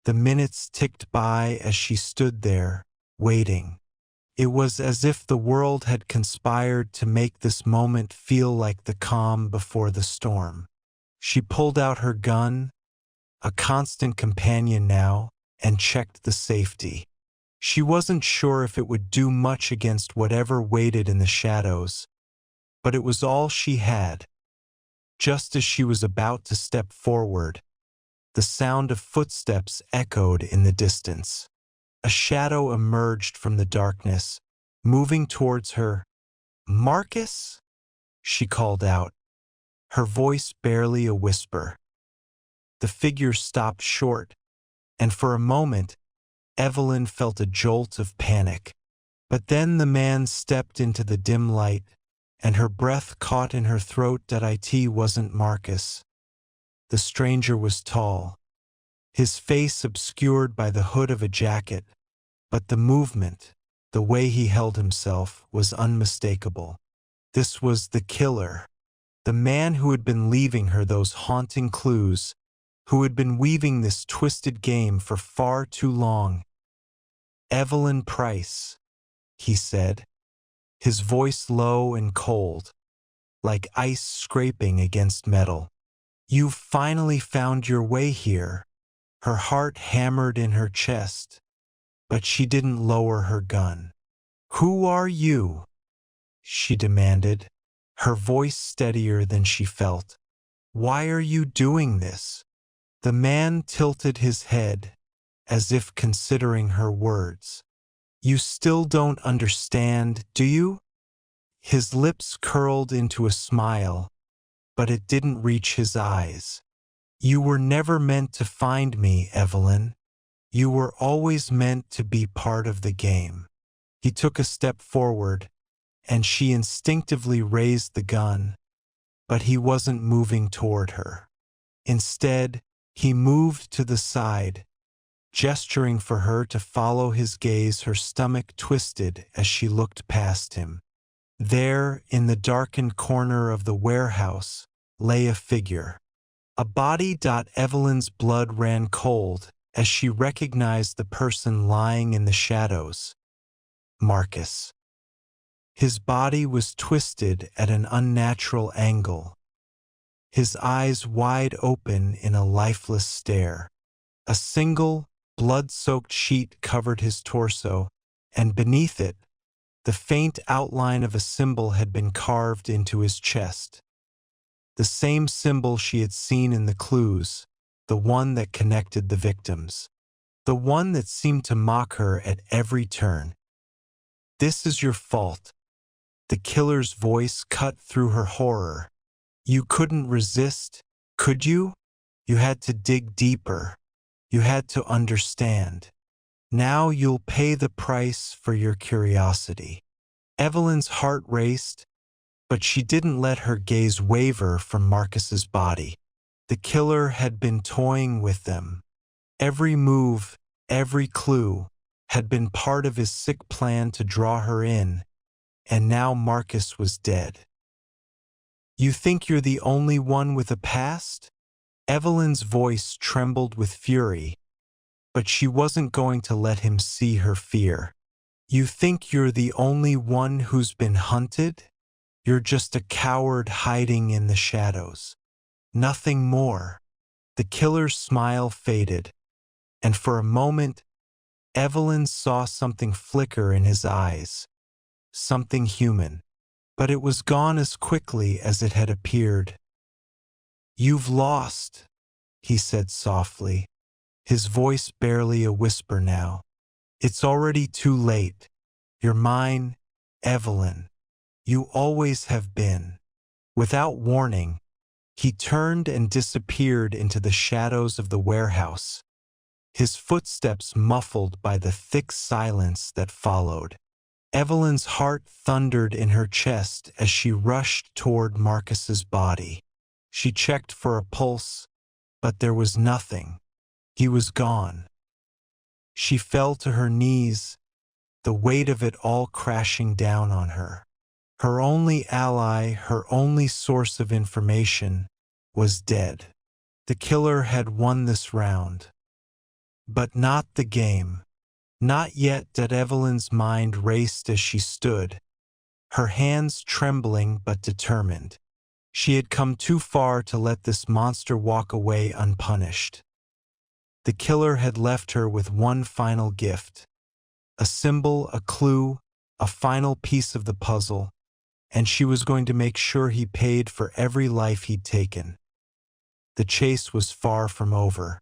The minutes ticked by as she stood there, waiting. It was as if the world had conspired to make this moment feel like the calm before the storm. She pulled out her gun, a constant companion now, and checked the safety. She wasn't sure if it would do much against whatever waited in the shadows, but it was all she had. Just as she was about to step forward, the sound of footsteps echoed in the distance. A shadow emerged from the darkness, moving towards her. "Marcus?" she called out, her voice barely a whisper. The figure stopped short, and for a moment, Evelyn felt a jolt of panic. But then the man stepped into the dim light, and her breath caught in her throat that it wasn't Marcus. The stranger was tall, his face obscured by the hood of a jacket, but the movement, the way he held himself, was unmistakable. This was the killer, the man who had been leaving her those haunting clues, who had been weaving this twisted game for far too long. "Evelyn Price," he said, his voice low and cold, like ice scraping against metal. "You've finally found your way here." Her heart hammered in her chest, but she didn't lower her gun. "Who are you?" she demanded, her voice steadier than she felt. "Why are you doing this?" The man tilted his head, as if considering her words. You still don't understand, do you? His lips curled into a smile, but it didn't reach his eyes. You were never meant to find me, Evelyn. You were always meant to be part of the game. He took a step forward, and she instinctively raised the gun, but he wasn't moving toward her. Instead, he moved to the side, gesturing for her to follow his gaze. Her stomach twisted as she looked past him. There, in the darkened corner of the warehouse, lay a figure. A body. Evelyn's blood ran cold as she recognized the person lying in the shadows. Marcus. His body was twisted at an unnatural angle, his eyes wide open in a lifeless stare. A single, blood-soaked sheet covered his torso, and beneath it, the faint outline of a symbol had been carved into his chest. The same symbol she had seen in the clues, the one that connected the victims. The one that seemed to mock her at every turn. This is your fault. The killer's voice cut through her horror. You couldn't resist, could you? You had to dig deeper. You had to understand. Now you'll pay the price for your curiosity. Evelyn's heart raced, but she didn't let her gaze waver from Marcus's body. The killer had been toying with them. Every move, every clue, had been part of his sick plan to draw her in, and now Marcus was dead. You think you're the only one with a past? Evelyn's voice trembled with fury, but she wasn't going to let him see her fear. You think you're the only one who's been hunted? You're just a coward hiding in the shadows. Nothing more. The killer's smile faded, and for a moment, Evelyn saw something flicker in his eyes. Something human. But it was gone as quickly as it had appeared. You've lost, he said softly, his voice barely a whisper now. It's already too late. You're mine, Evelyn. You always have been. Without warning, he turned and disappeared into the shadows of the warehouse, his footsteps muffled by the thick silence that followed. Evelyn's heart thundered in her chest as she rushed toward Marcus's body. She checked for a pulse, but there was nothing. He was gone. She fell to her knees, the weight of it all crashing down on her. Her only ally, her only source of information, was dead. The killer had won this round. But not the game. Not yet. Evelyn's mind raced as she stood, her hands trembling but determined. She had come too far to let this monster walk away unpunished. The killer had left her with one final gift, a symbol, a clue, a final piece of the puzzle, and she was going to make sure he paid for every life he'd taken. The chase was far from over,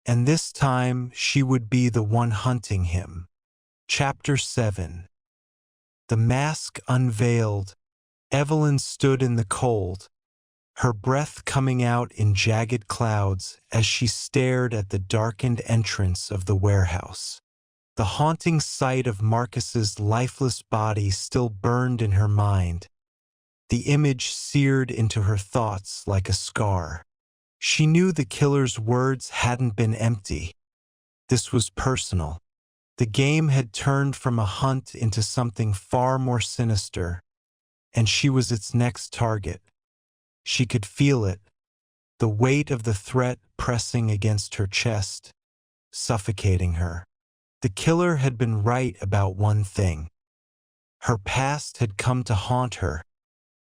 and this time she would be the one hunting him. Chapter 7. The mask unveiled. Evelyn stood in the cold, her breath coming out in jagged clouds as she stared at the darkened entrance of the warehouse. The haunting sight of Marcus's lifeless body still burned in her mind, the image seared into her thoughts like a scar. She knew the killer's words hadn't been empty. This was personal. The game had turned from a hunt into something far more sinister, and she was its next target. She could feel it, the weight of the threat pressing against her chest, suffocating her. The killer had been right about one thing. Her past had come to haunt her,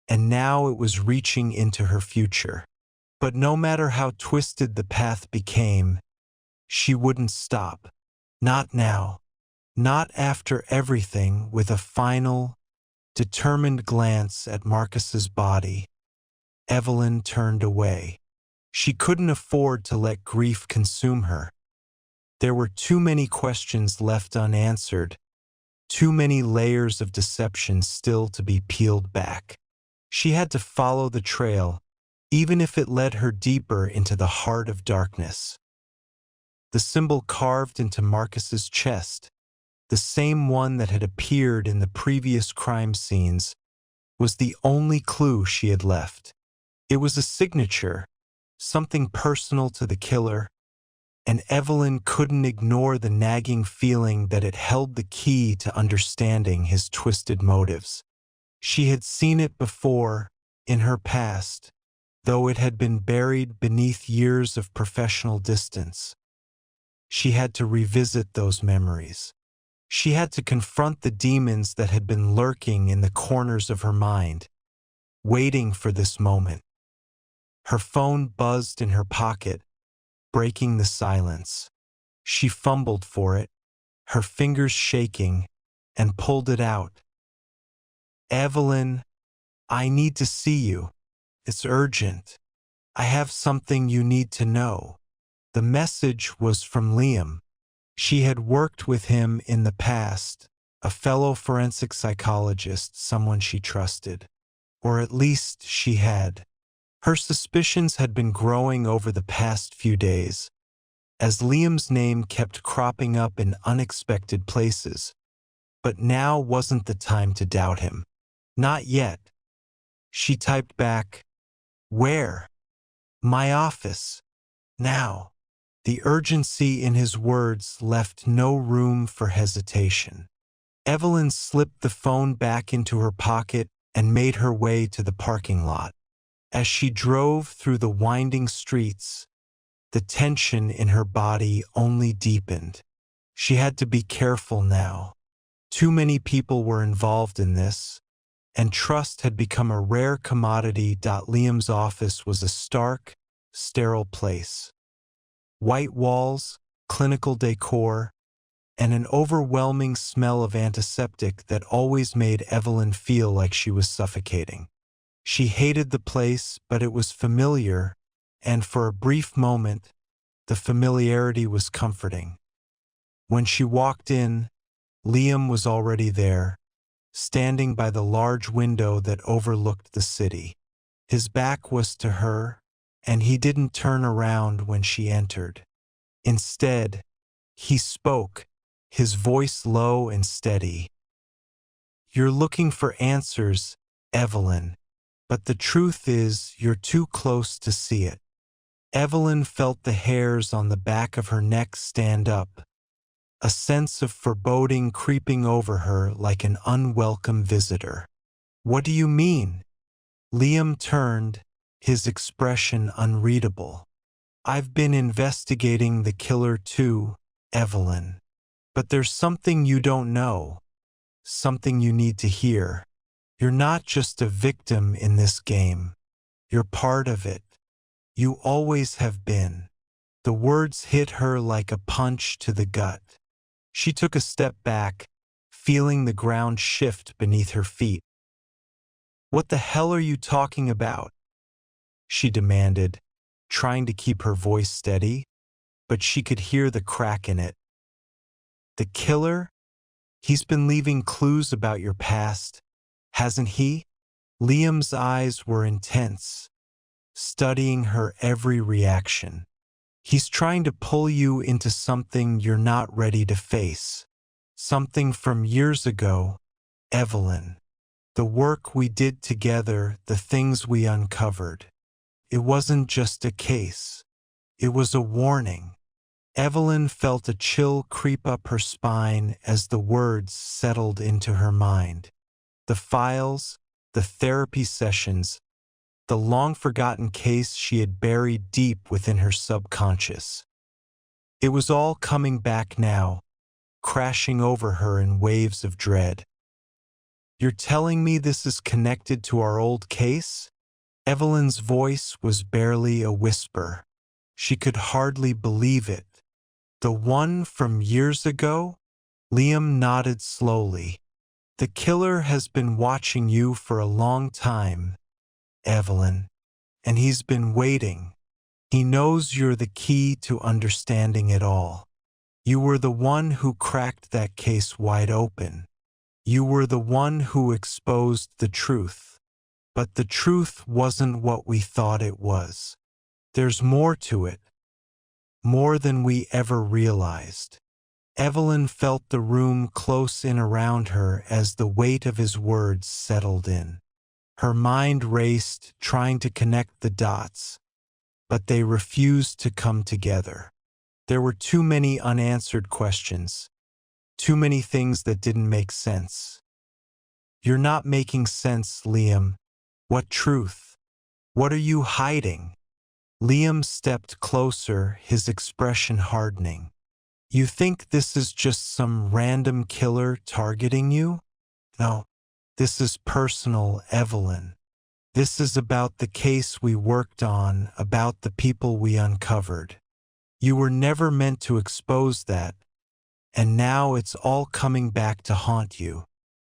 and now it was reaching into her future. But no matter how twisted the path became, she wouldn't stop. Not now. Not after everything. With a final, determined glance at Marcus's body, Evelyn turned away. She couldn't afford to let grief consume her. There were too many questions left unanswered, too many layers of deception still to be peeled back. She had to follow the trail, even if it led her deeper into the heart of darkness. The symbol carved into Marcus's chest, the same one that had appeared in the previous crime scenes, was the only clue she had left. It was a signature, something personal to the killer, and Evelyn couldn't ignore the nagging feeling that it held the key to understanding his twisted motives. She had seen it before, in her past, though it had been buried beneath years of professional distance. She had to revisit those memories. She had to confront the demons that had been lurking in the corners of her mind, waiting for this moment. Her phone buzzed in her pocket, breaking the silence. She fumbled for it, her fingers shaking, and pulled it out. "Evelyn, I need to see you. It's urgent. I have something you need to know." The message was from Liam. She had worked with him in the past, a fellow forensic psychologist, someone she trusted. Or at least she had. Her suspicions had been growing over the past few days, as Liam's name kept cropping up in unexpected places. But now wasn't the time to doubt him. Not yet. She typed back, "Where?" "My office. Now." The urgency in his words left no room for hesitation. Evelyn slipped the phone back into her pocket and made her way to the parking lot. As she drove through the winding streets, the tension in her body only deepened. She had to be careful now. Too many people were involved in this, and trust had become a rare commodity. Liam's office was a stark, sterile place. White walls, clinical decor, and an overwhelming smell of antiseptic that always made Evelyn feel like she was suffocating. She hated the place, but it was familiar, and for a brief moment, the familiarity was comforting. When she walked in, Liam was already there, standing by the large window that overlooked the city. His back was to her, and he didn't turn around when she entered. Instead, he spoke, his voice low and steady. "You're looking for answers, Evelyn, but the truth is you're too close to see it." Evelyn felt the hairs on the back of her neck stand up, a sense of foreboding creeping over her like an unwelcome visitor. "What do you mean?" Liam turned, his expression unreadable. "I've been investigating the killer too, Evelyn. But there's something you don't know, something you need to hear. You're not just a victim in this game. You're part of it. You always have been." The words hit her like a punch to the gut. She took a step back, feeling the ground shift beneath her feet. "What the hell are you talking about?" she demanded, trying to keep her voice steady, but she could hear the crack in it. "The killer? He's been leaving clues about your past, hasn't he?" Liam's eyes were intense, studying her every reaction. "He's trying to pull you into something you're not ready to face. Something from years ago, Evelyn. The work we did together, the things we uncovered. It wasn't just a case. It was a warning." Evelyn felt a chill creep up her spine as the words settled into her mind. The files, the therapy sessions, the long-forgotten case she had buried deep within her subconscious. It was all coming back now, crashing over her in waves of dread. "You're telling me this is connected to our old case?" Evelyn's voice was barely a whisper. She could hardly believe it. "The one from years ago?" Liam nodded slowly. "The killer has been watching you for a long time, Evelyn, and he's been waiting. He knows you're the key to understanding it all. You were the one who cracked that case wide open. You were the one who exposed the truth. But the truth wasn't what we thought it was. There's more to it. More than we ever realized. Evelyn felt the room close in around her as the weight of his words settled in. Her mind raced, trying to connect the dots, but they refused to come together. There were too many unanswered questions, too many things that didn't make sense. You're not making sense, Liam. What truth? What are you hiding? Liam stepped closer, his expression hardening. You think this is just some random killer targeting you? No, this is personal, Evelyn. This is about the case we worked on, about the people we uncovered. You were never meant to expose that, and now it's all coming back to haunt you.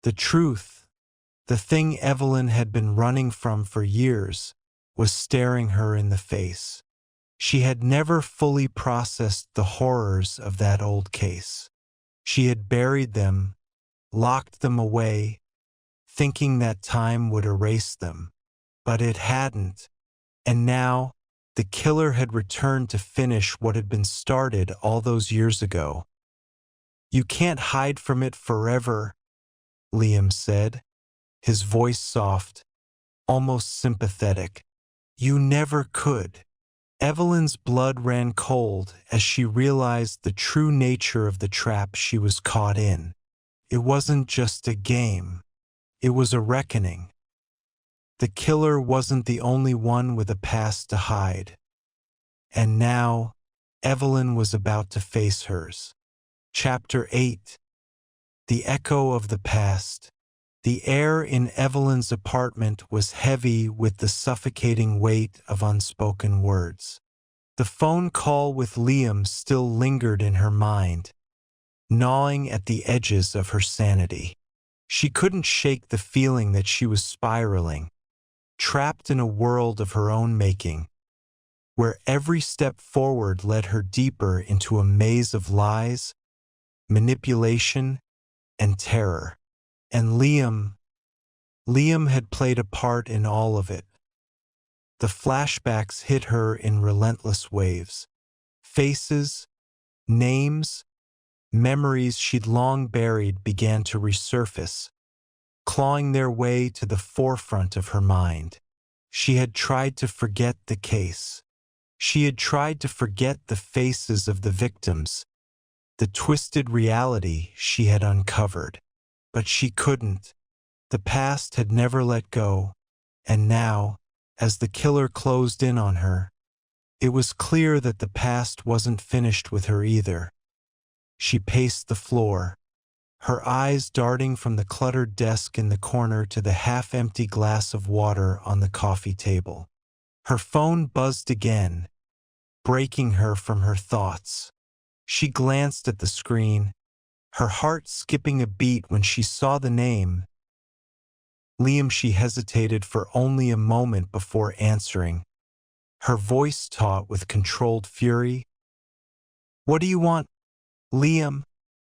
The truth, the thing Evelyn had been running from for years, was staring her in the face. She had never fully processed the horrors of that old case. She had buried them, locked them away, thinking that time would erase them. But it hadn't, and now the killer had returned to finish what had been started all those years ago. You can't hide from it forever, Liam said, his voice soft, almost sympathetic. You never could. Evelyn's blood ran cold as she realized the true nature of the trap she was caught in. It wasn't just a game. It was a reckoning. The killer wasn't the only one with a past to hide. And now, Evelyn was about to face hers. Chapter 8. The Echo of the Past. The air in Evelyn's apartment was heavy with the suffocating weight of unspoken words. The phone call with Liam still lingered in her mind, gnawing at the edges of her sanity. She couldn't shake the feeling that she was spiraling, trapped in a world of her own making, where every step forward led her deeper into a maze of lies, manipulation, and terror. And Liam had played a part in all of it. The flashbacks hit her in relentless waves. Faces, names, memories she'd long buried began to resurface, clawing their way to the forefront of her mind. She had tried to forget the case. She had tried to forget the faces of the victims, the twisted reality she had uncovered. But she couldn't. The past had never let go, and now, as the killer closed in on her, it was clear that the past wasn't finished with her either. She paced the floor, her eyes darting from the cluttered desk in the corner to the half-empty glass of water on the coffee table. Her phone buzzed again, breaking her from her thoughts. She glanced at the screen, her heart skipping a beat when she saw the name. Liam. She hesitated for only a moment before answering, her voice taut with controlled fury. What do you want, Liam?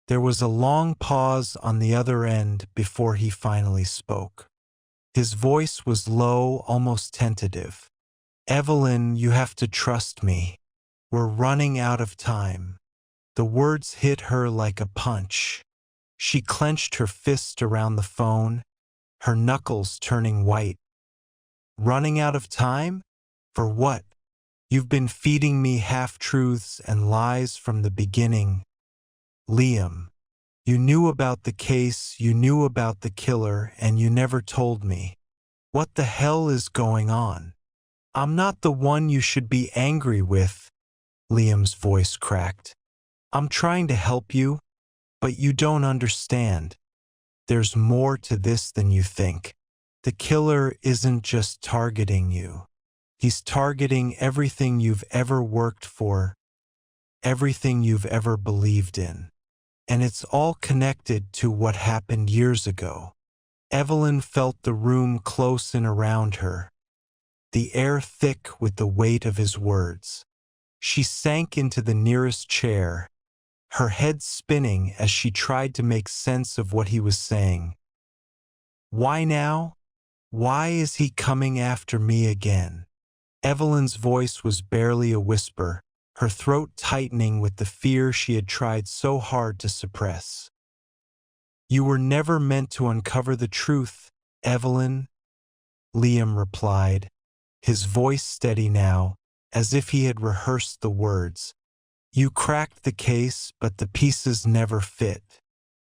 There was a long pause on the other end before he finally spoke. His voice was low, almost tentative. Evelyn, you have to trust me. We're running out of time. The words hit her like a punch. She clenched her fist around the phone, her knuckles turning white. Running out of time? For what? You've been feeding me half-truths and lies from the beginning. Liam, you knew about the case, you knew about the killer, and you never told me. What the hell is going on? I'm not the one you should be angry with, Liam's voice cracked. I'm trying to help you, but you don't understand. There's more to this than you think. The killer isn't just targeting you. He's targeting everything you've ever worked for, everything you've ever believed in. And it's all connected to what happened years ago. Evelyn felt the room close in around her, the air thick with the weight of his words. She sank into the nearest chair, her head spinning as she tried to make sense of what he was saying. Why now? Why is he coming after me again? Evelyn's voice was barely a whisper, her throat tightening with the fear she had tried so hard to suppress. You were never meant to uncover the truth, Evelyn, Liam replied, his voice steady now, as if he had rehearsed the words. You cracked the case, but the pieces never fit.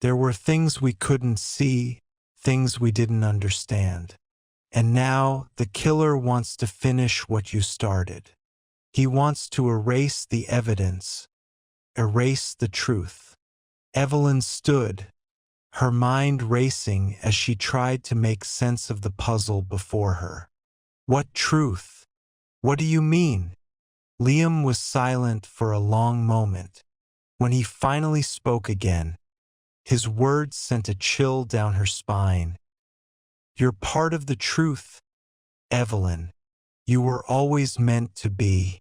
There were things we couldn't see, things we didn't understand. And now the killer wants to finish what you started. He wants to erase the evidence, erase the truth. Evelyn stood, her mind racing as she tried to make sense of the puzzle before her. What truth? What do you mean? Liam was silent for a long moment. When he finally spoke again, his words sent a chill down her spine. You're part of the truth, Evelyn. You were always meant to be.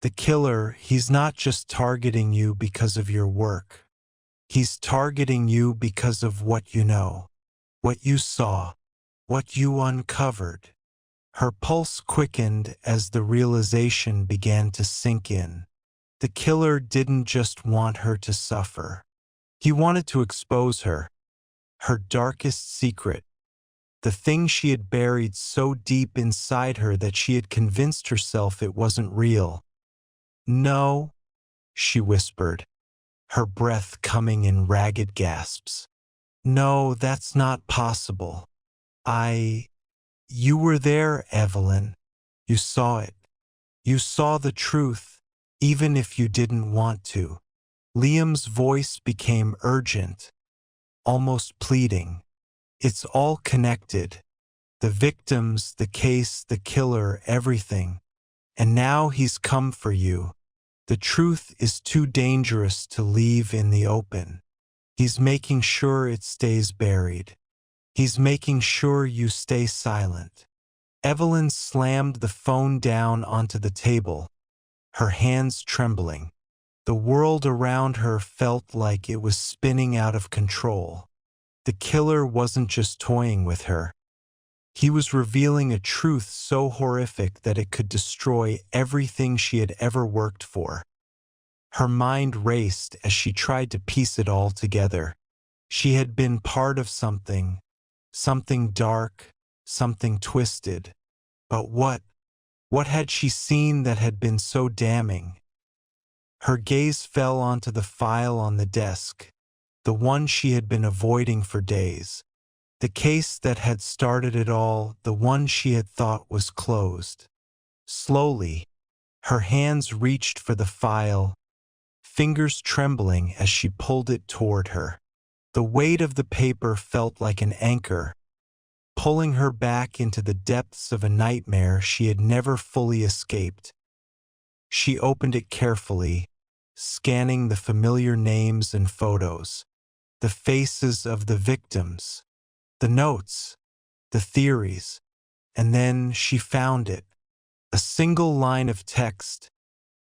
The killer, he's not just targeting you because of your work. He's targeting you because of what you know, what you saw, what you uncovered. Her pulse quickened as the realization began to sink in. The killer didn't just want her to suffer. He wanted to expose her, her darkest secret, the thing she had buried so deep inside her that she had convinced herself it wasn't real. No, she whispered, her breath coming in ragged gasps. No, that's not possible. You were there, Evelyn. You saw it. You saw the truth, even if you didn't want to. Liam's voice became urgent, almost pleading. It's all connected. The victims, the case, the killer, everything. And now he's come for you. The truth is too dangerous to leave in the open. He's making sure it stays buried. He's making sure you stay silent. Evelyn slammed the phone down onto the table, her hands trembling. The world around her felt like it was spinning out of control. The killer wasn't just toying with her. He was revealing a truth so horrific that it could destroy everything she had ever worked for. Her mind raced as she tried to piece it all together. She had been part of something dark, something twisted. But what? What had she seen that had been so damning? Her gaze fell onto the file on the desk, the one she had been avoiding for days. The case that had started it all, the one she had thought was closed. Slowly, her hands reached for the file, fingers trembling as she pulled it toward her. The weight of the paper felt like an anchor, pulling her back into the depths of a nightmare she had never fully escaped. She opened it carefully, scanning the familiar names and photos, the faces of the victims, the notes, the theories, and then she found it, a single line of text,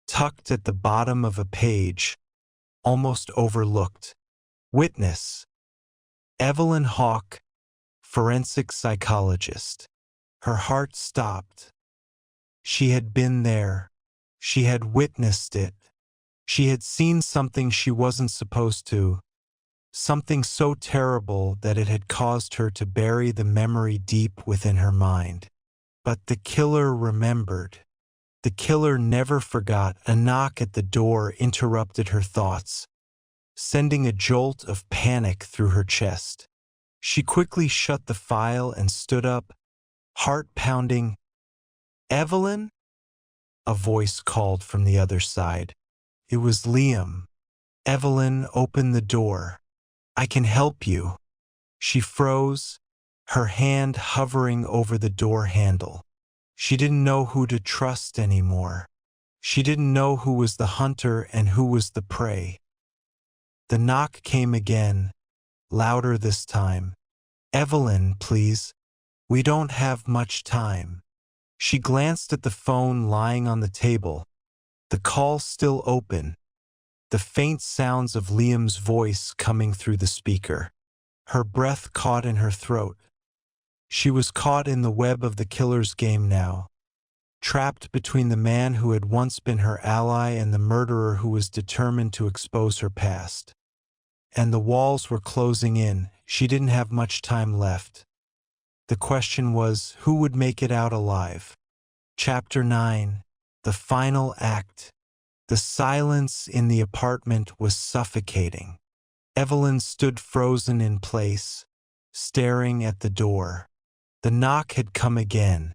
tucked at the bottom of a page, almost overlooked. Witness: Evelyn Hawke, forensic psychologist. Her heart stopped. She had been there. She had witnessed it. She had seen something she wasn't supposed to, something so terrible that it had caused her to bury the memory deep within her mind. But the killer remembered. The killer never forgot. A knock at the door interrupted her thoughts, sending a jolt of panic through her chest. She quickly shut the file and stood up, heart pounding. "Evelyn?" A voice called from the other side. It was Liam. "Evelyn, open the door. I can help you." She froze, her hand hovering over the door handle. She didn't know who to trust anymore. She didn't know who was the hunter and who was the prey. The knock came again, louder this time. "Evelyn, please. We don't have much time." She glanced at the phone lying on the table, the call still open, the faint sounds of Liam's voice coming through the speaker. Her breath caught in her throat. She was caught in the web of the killer's game now, trapped between the man who had once been her ally and the murderer who was determined to expose her past. And the walls were closing in. She didn't have much time left. The question was, who would make it out alive? Chapter 9. The final act. The silence in the apartment was suffocating. Evelyn stood frozen in place, staring at the door. The knock had come again,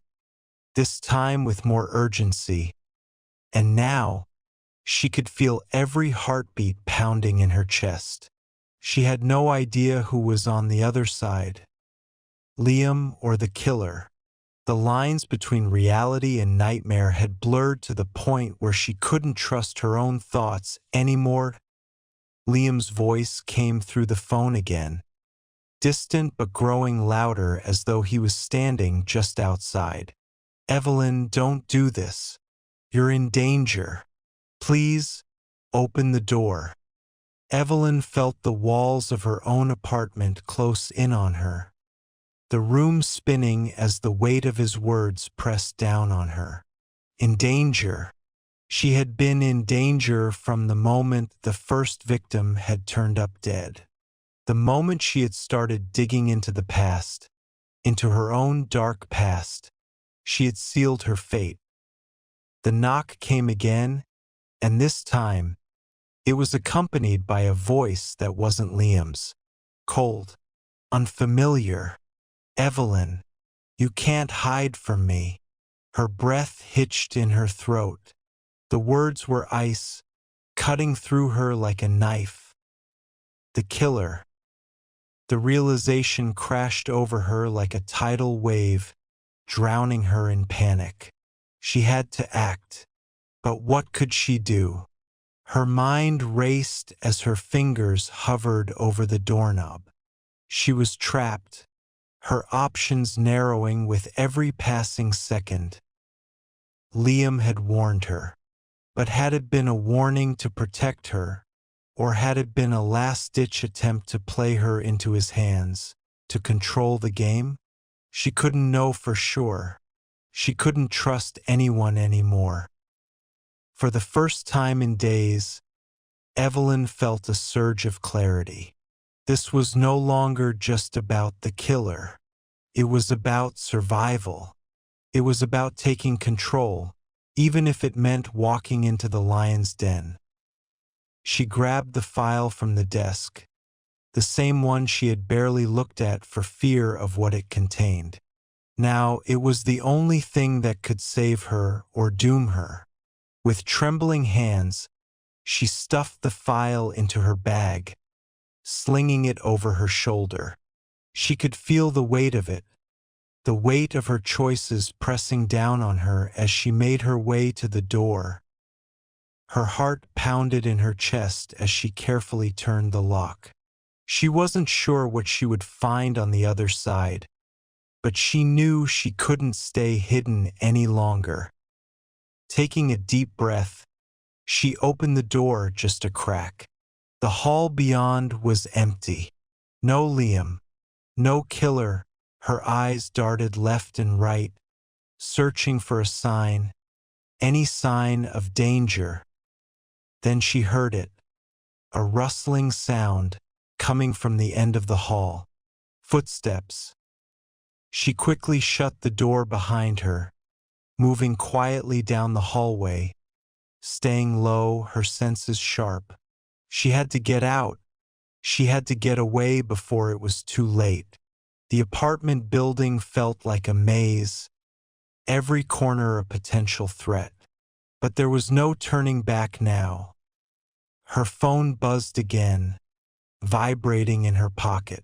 this time with more urgency. And now, she could feel every heartbeat pounding in her chest. She had no idea who was on the other side. Liam or the killer. The lines between reality and nightmare had blurred to the point where she couldn't trust her own thoughts anymore. Liam's voice came through the phone again, distant but growing louder as though he was standing just outside. Evelyn, don't do this. You're in danger. Please, open the door. Evelyn felt the walls of her own apartment close in on her, the room spinning as the weight of his words pressed down on her. In danger. She had been in danger from the moment the first victim had turned up dead. The moment she had started digging into the past, into her own dark past, she had sealed her fate. The knock came again, and this time, it was accompanied by a voice that wasn't Liam's. Cold, unfamiliar. Evelyn, you can't hide from me. Her breath hitched in her throat. The words were ice, cutting through her like a knife. The killer. The realization crashed over her like a tidal wave, drowning her in panic. She had to act. But what could she do? Her mind raced as her fingers hovered over the doorknob. She was trapped, her options narrowing with every passing second. Liam had warned her. But had it been a warning to protect her, or had it been a last-ditch attempt to play her into his hands, to control the game? She couldn't know for sure. She couldn't trust anyone anymore. For the first time in days, Evelyn felt a surge of clarity. This was no longer just about the killer. It was about survival. It was about taking control, even if it meant walking into the lion's den. She grabbed the file from the desk, the same one she had barely looked at for fear of what it contained. Now it was the only thing that could save her or doom her. With trembling hands, she stuffed the file into her bag, slinging it over her shoulder. She could feel the weight of it, the weight of her choices pressing down on her as she made her way to the door. Her heart pounded in her chest as she carefully turned the lock. She wasn't sure what she would find on the other side, but she knew she couldn't stay hidden any longer. Taking a deep breath, she opened the door just a crack. The hall beyond was empty. No Liam, no killer. Her eyes darted left and right, searching for a sign, any sign of danger. Then she heard it, a rustling sound coming from the end of the hall. Footsteps. She quickly shut the door behind her, moving quietly down the hallway, staying low, her senses sharp. She had to get out. She had to get away before it was too late. The apartment building felt like a maze, every corner a potential threat. But there was no turning back now. Her phone buzzed again, vibrating in her pocket.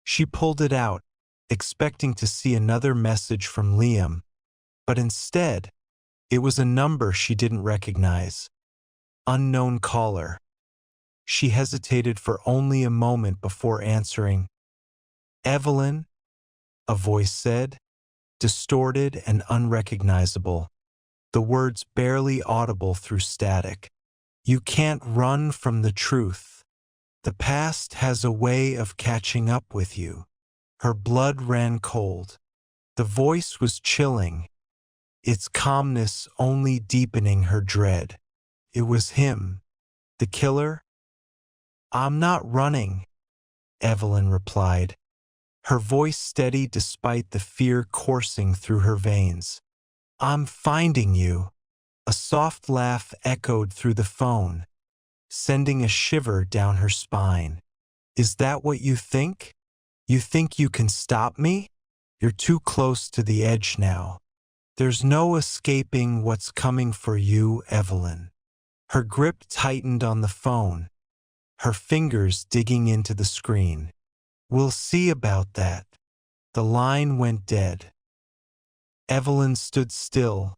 She pulled it out, expecting to see another message from Liam, but instead, it was a number she didn't recognize. Unknown caller. She hesitated for only a moment before answering. "Evelyn," a voice said. distorted and unrecognizable, the words barely audible through static. You can't run from the truth. The past has a way of catching up with you. Her blood ran cold. The voice was chilling, its calmness only deepening her dread. It was him, the killer. "I'm not running," Evelyn replied, her voice steady despite the fear coursing through her veins. "I'm finding you." A soft laugh echoed through the phone, sending a shiver down her spine. "Is that what you think? You think you can stop me? You're too close to the edge now. There's no escaping what's coming for you, Evelyn." Her grip tightened on the phone, her fingers digging into the screen. "We'll see about that." The line went dead. Evelyn stood still,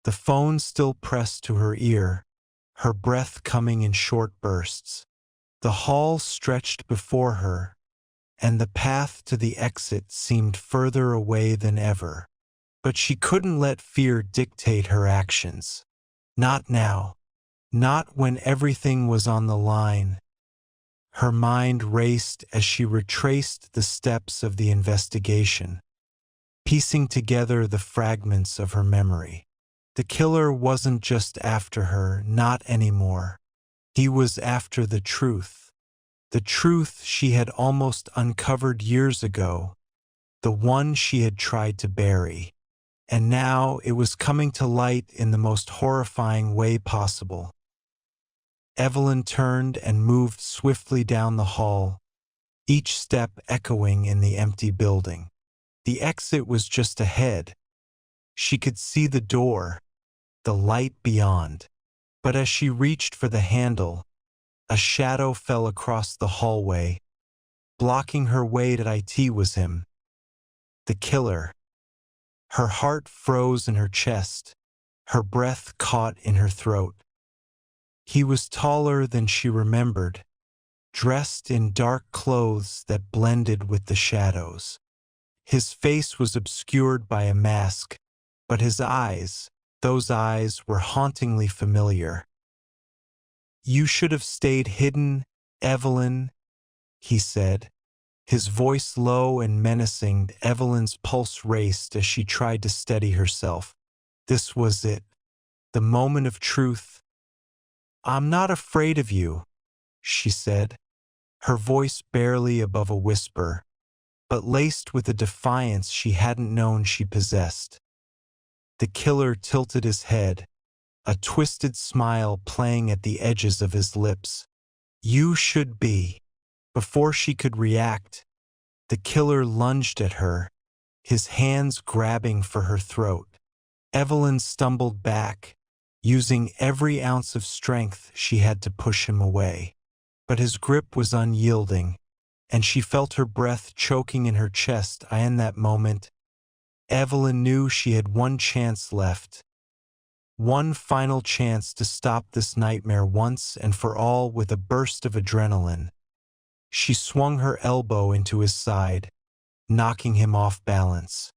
the phone still pressed to her ear, her breath coming in short bursts. The hall stretched before her, and the path to the exit seemed further away than ever. But she couldn't let fear dictate her actions. Not now. Not when everything was on the line. Her mind raced as she retraced the steps of the investigation, piecing together the fragments of her memory. The killer wasn't just after her, not anymore. He was after the truth she had almost uncovered years ago, the one she had tried to bury. And now it was coming to light in the most horrifying way possible. Evelyn turned and moved swiftly down the hall, each step echoing in the empty building. The exit was just ahead. She could see the door, the light beyond. But as she reached for the handle, a shadow fell across the hallway. Blocking her way to it was him, the killer. Her heart froze in her chest, her breath caught in her throat. He was taller than she remembered, dressed in dark clothes that blended with the shadows. His face was obscured by a mask, but his eyes, those eyes were hauntingly familiar. "You should have stayed hidden, Evelyn," he said. His voice low and menacing. Evelyn's pulse raced as she tried to steady herself. This was it, the moment of truth. "I'm not afraid of you," she said, her voice barely above a whisper, but laced with a defiance she hadn't known she possessed. The killer tilted his head, a twisted smile playing at the edges of his lips. "You should be." Before she could react, the killer lunged at her, his hands grabbing for her throat. Evelyn stumbled back, using every ounce of strength she had to push him away. But his grip was unyielding, and she felt her breath choking in her chest. In that moment, Evelyn knew she had one chance left. One final chance to stop this nightmare once and for all. With a burst of adrenaline, she swung her elbow into his side, knocking him off balance.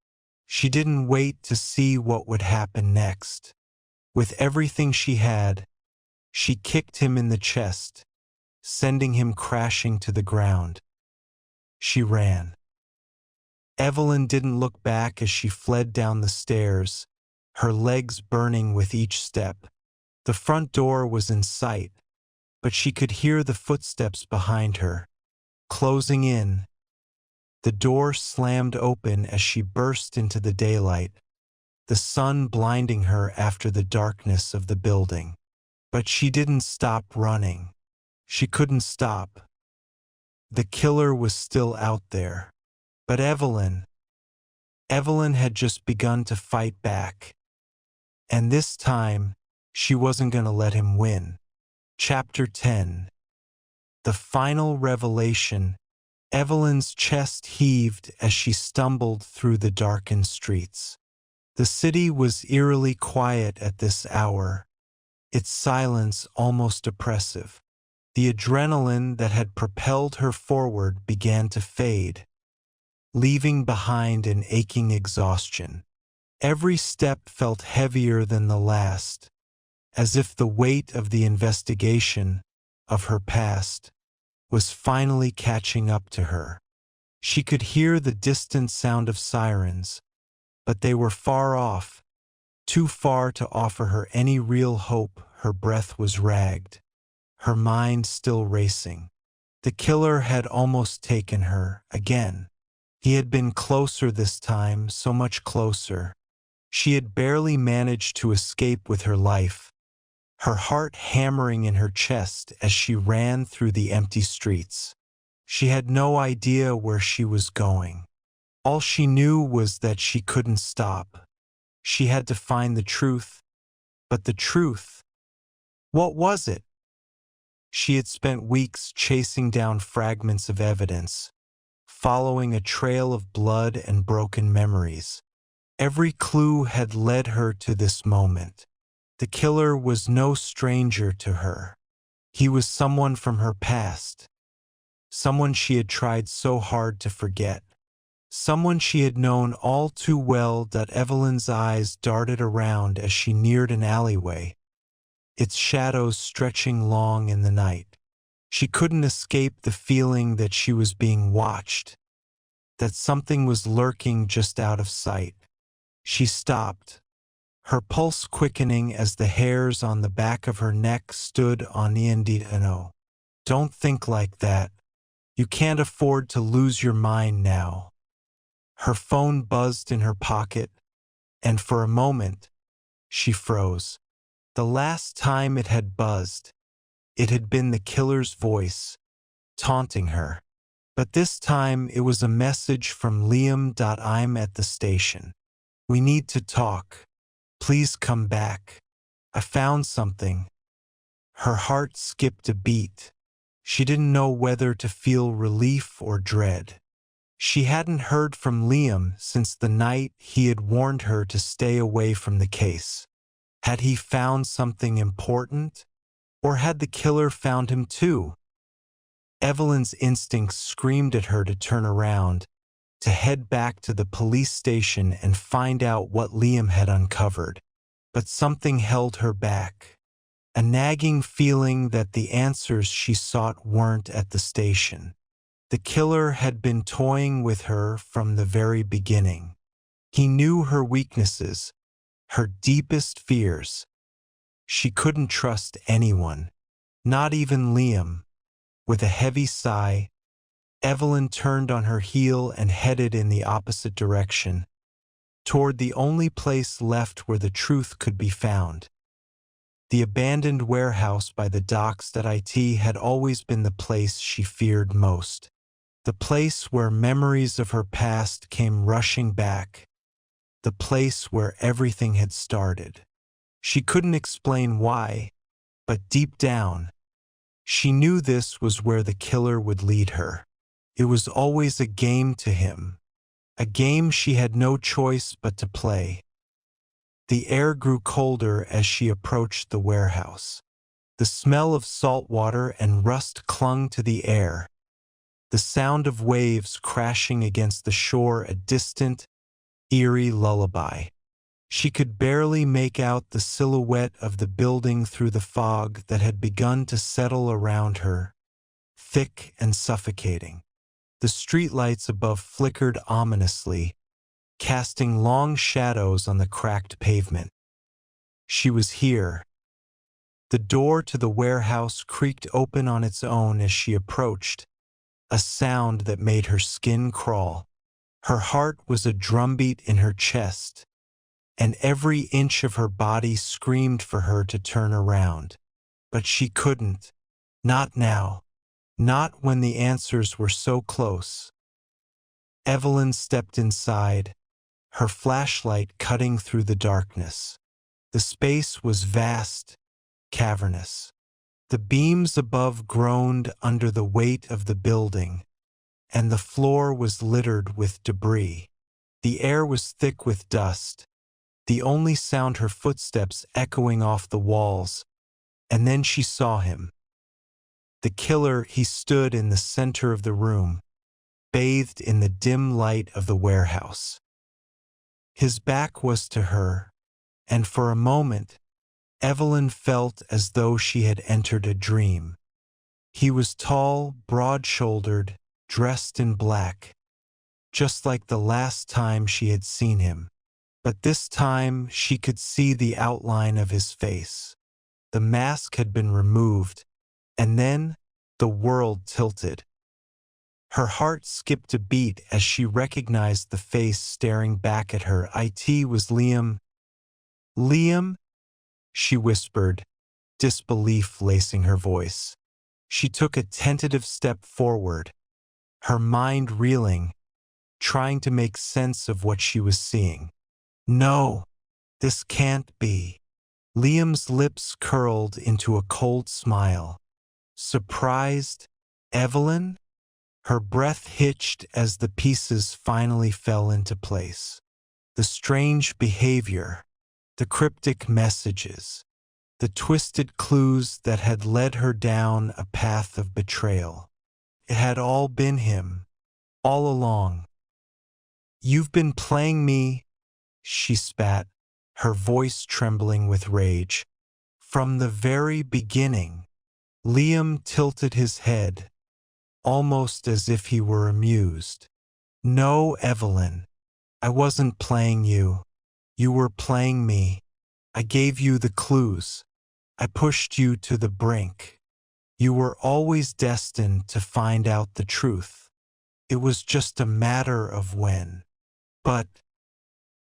She didn't wait to see what would happen next. With everything she had, she kicked him in the chest, sending him crashing to the ground. She ran. Evelyn didn't look back as she fled down the stairs, her legs burning with each step. The front door was in sight, but she could hear the footsteps behind her, closing in. The door slammed open as she burst into the daylight, the sun blinding her after the darkness of the building. But she didn't stop running. She couldn't stop. The killer was still out there. But Evelyn had just begun to fight back. And this time, she wasn't going to let him win. Chapter 10. The final revelation. Evelyn's chest heaved as she stumbled through the darkened streets. The city was eerily quiet at this hour, its silence almost oppressive. The adrenaline that had propelled her forward began to fade, leaving behind an aching exhaustion. Every step felt heavier than the last, as if the weight of the investigation of her past was finally catching up to her. She could hear the distant sound of sirens, but they were far off, too far to offer her any real hope. Her breath was ragged, her mind still racing. The killer had almost taken her again. He had been closer this time, so much closer. She had barely managed to escape with her life, her heart hammering in her chest as she ran through the empty streets. She had no idea where she was going. All she knew was that she couldn't stop. She had to find the truth. But the truth, what was it? She had spent weeks chasing down fragments of evidence, following a trail of blood and broken memories. Every clue had led her to this moment. The killer was no stranger to her. He was someone from her past, someone she had tried so hard to forget, someone she had known all too well. Evelyn's eyes darted around as she neared an alleyway, its shadows stretching long in the night. She couldn't escape the feeling that she was being watched, that something was lurking just out of sight. She stopped, her pulse quickening as the hairs on the back of her neck stood on end. No, don't think like that. You can't afford to lose your mind now. Her phone buzzed in her pocket, and for a moment, she froze. The last time it had buzzed, it had been the killer's voice, taunting her. But this time it was a message from Liam. I'm at the station. We need to talk. Please come back. I found something. Her heart skipped a beat. She didn't know whether to feel relief or dread. She hadn't heard from Liam since the night he had warned her to stay away from the case. Had he found something important? Or had the killer found him too? Evelyn's instincts screamed at her to turn around, to head back to the police station and find out what Liam had uncovered. But something held her back, a nagging feeling that the answers she sought weren't at the station. The killer had been toying with her from the very beginning. He knew her weaknesses, her deepest fears. She couldn't trust anyone, not even Liam. With a heavy sigh, Evelyn turned on her heel and headed in the opposite direction, toward the only place left where the truth could be found. The abandoned warehouse by the docks. It had always been the place she feared most, the place where memories of her past came rushing back, the place where everything had started. She couldn't explain why, but deep down, she knew this was where the killer would lead her. It was always a game to him, a game she had no choice but to play. The air grew colder as she approached the warehouse. The smell of salt water and rust clung to the air. The sound of waves crashing against the shore, a distant, eerie lullaby. She could barely make out the silhouette of the building through the fog that had begun to settle around her, thick and suffocating. The streetlights above flickered ominously, casting long shadows on the cracked pavement. She was here. The door to the warehouse creaked open on its own as she approached, a sound that made her skin crawl. Her heart was a drumbeat in her chest, and every inch of her body screamed for her to turn around. But she couldn't. Not now. Not when the answers were so close. Evelyn stepped inside, her flashlight cutting through the darkness. The space was vast, cavernous. The beams above groaned under the weight of the building, and the floor was littered with debris. The air was thick with dust, the only sound her footsteps echoing off the walls. And then she saw him. The killer. He stood in the center of the room, bathed in the dim light of the warehouse. His back was to her, and for a moment, Evelyn felt as though she had entered a dream. He was tall, broad-shouldered, dressed in black, just like the last time she had seen him. But this time she could see the outline of his face. The mask had been removed, and then the world tilted. Her heart skipped a beat as she recognized the face staring back at her. It was Liam. "Liam?" she whispered, disbelief lacing her voice. She took a tentative step forward, her mind reeling, trying to make sense of what she was seeing. "No, this can't be." Liam's lips curled into a cold smile. "Surprised, Evelyn?" Her breath hitched as the pieces finally fell into place. The strange behavior, the cryptic messages, the twisted clues that had led her down a path of betrayal. It had all been him, all along. "You've been playing me," she spat, her voice trembling with rage. "From the very beginning." Liam tilted his head, almost as if he were amused. "No, Evelyn, I wasn't playing you. You were playing me. I gave you the clues. I pushed you to the brink. You were always destined to find out the truth. It was just a matter of when." "But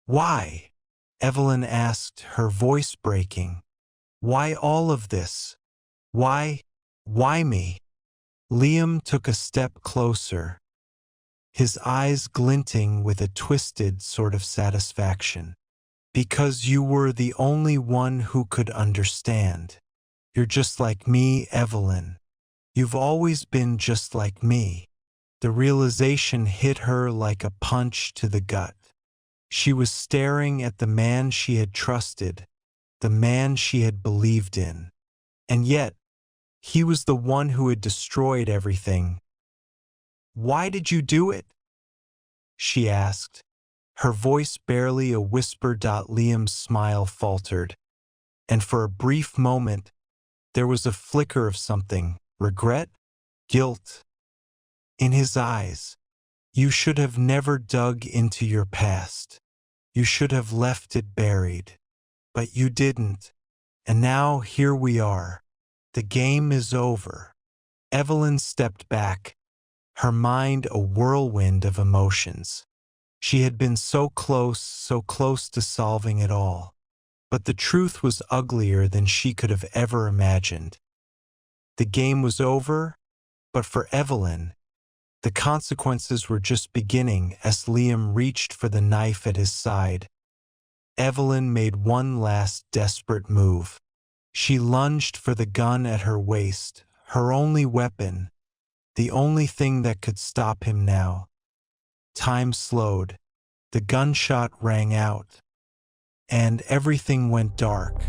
why?" Evelyn asked, her voice breaking. "Why all of this? Why me?" Liam took a step closer, his eyes glinting with a twisted sort of satisfaction. "Because you were the only one who could understand. You're just like me, Evelyn. You've always been just like me." The realization hit her like a punch to the gut. She was staring at the man she had trusted, the man she had believed in. And yet, he was the one who had destroyed everything. "Why did you do it?" she asked, her voice barely a whisper. Liam's smile faltered, and for a brief moment, there was a flicker of something, regret, guilt, in his eyes. "You should have never dug into your past. You should have left it buried. But you didn't. And now here we are. The game is over." Evelyn stepped back, her mind a whirlwind of emotions. She had been so close to solving it all. But the truth was uglier than she could have ever imagined. The game was over, but for Evelyn, the consequences were just beginning. As Liam reached for the knife at his side, Evelyn made one last desperate move. She lunged for the gun at her waist, her only weapon, the only thing that could stop him now. Time slowed, the gunshot rang out, and everything went dark.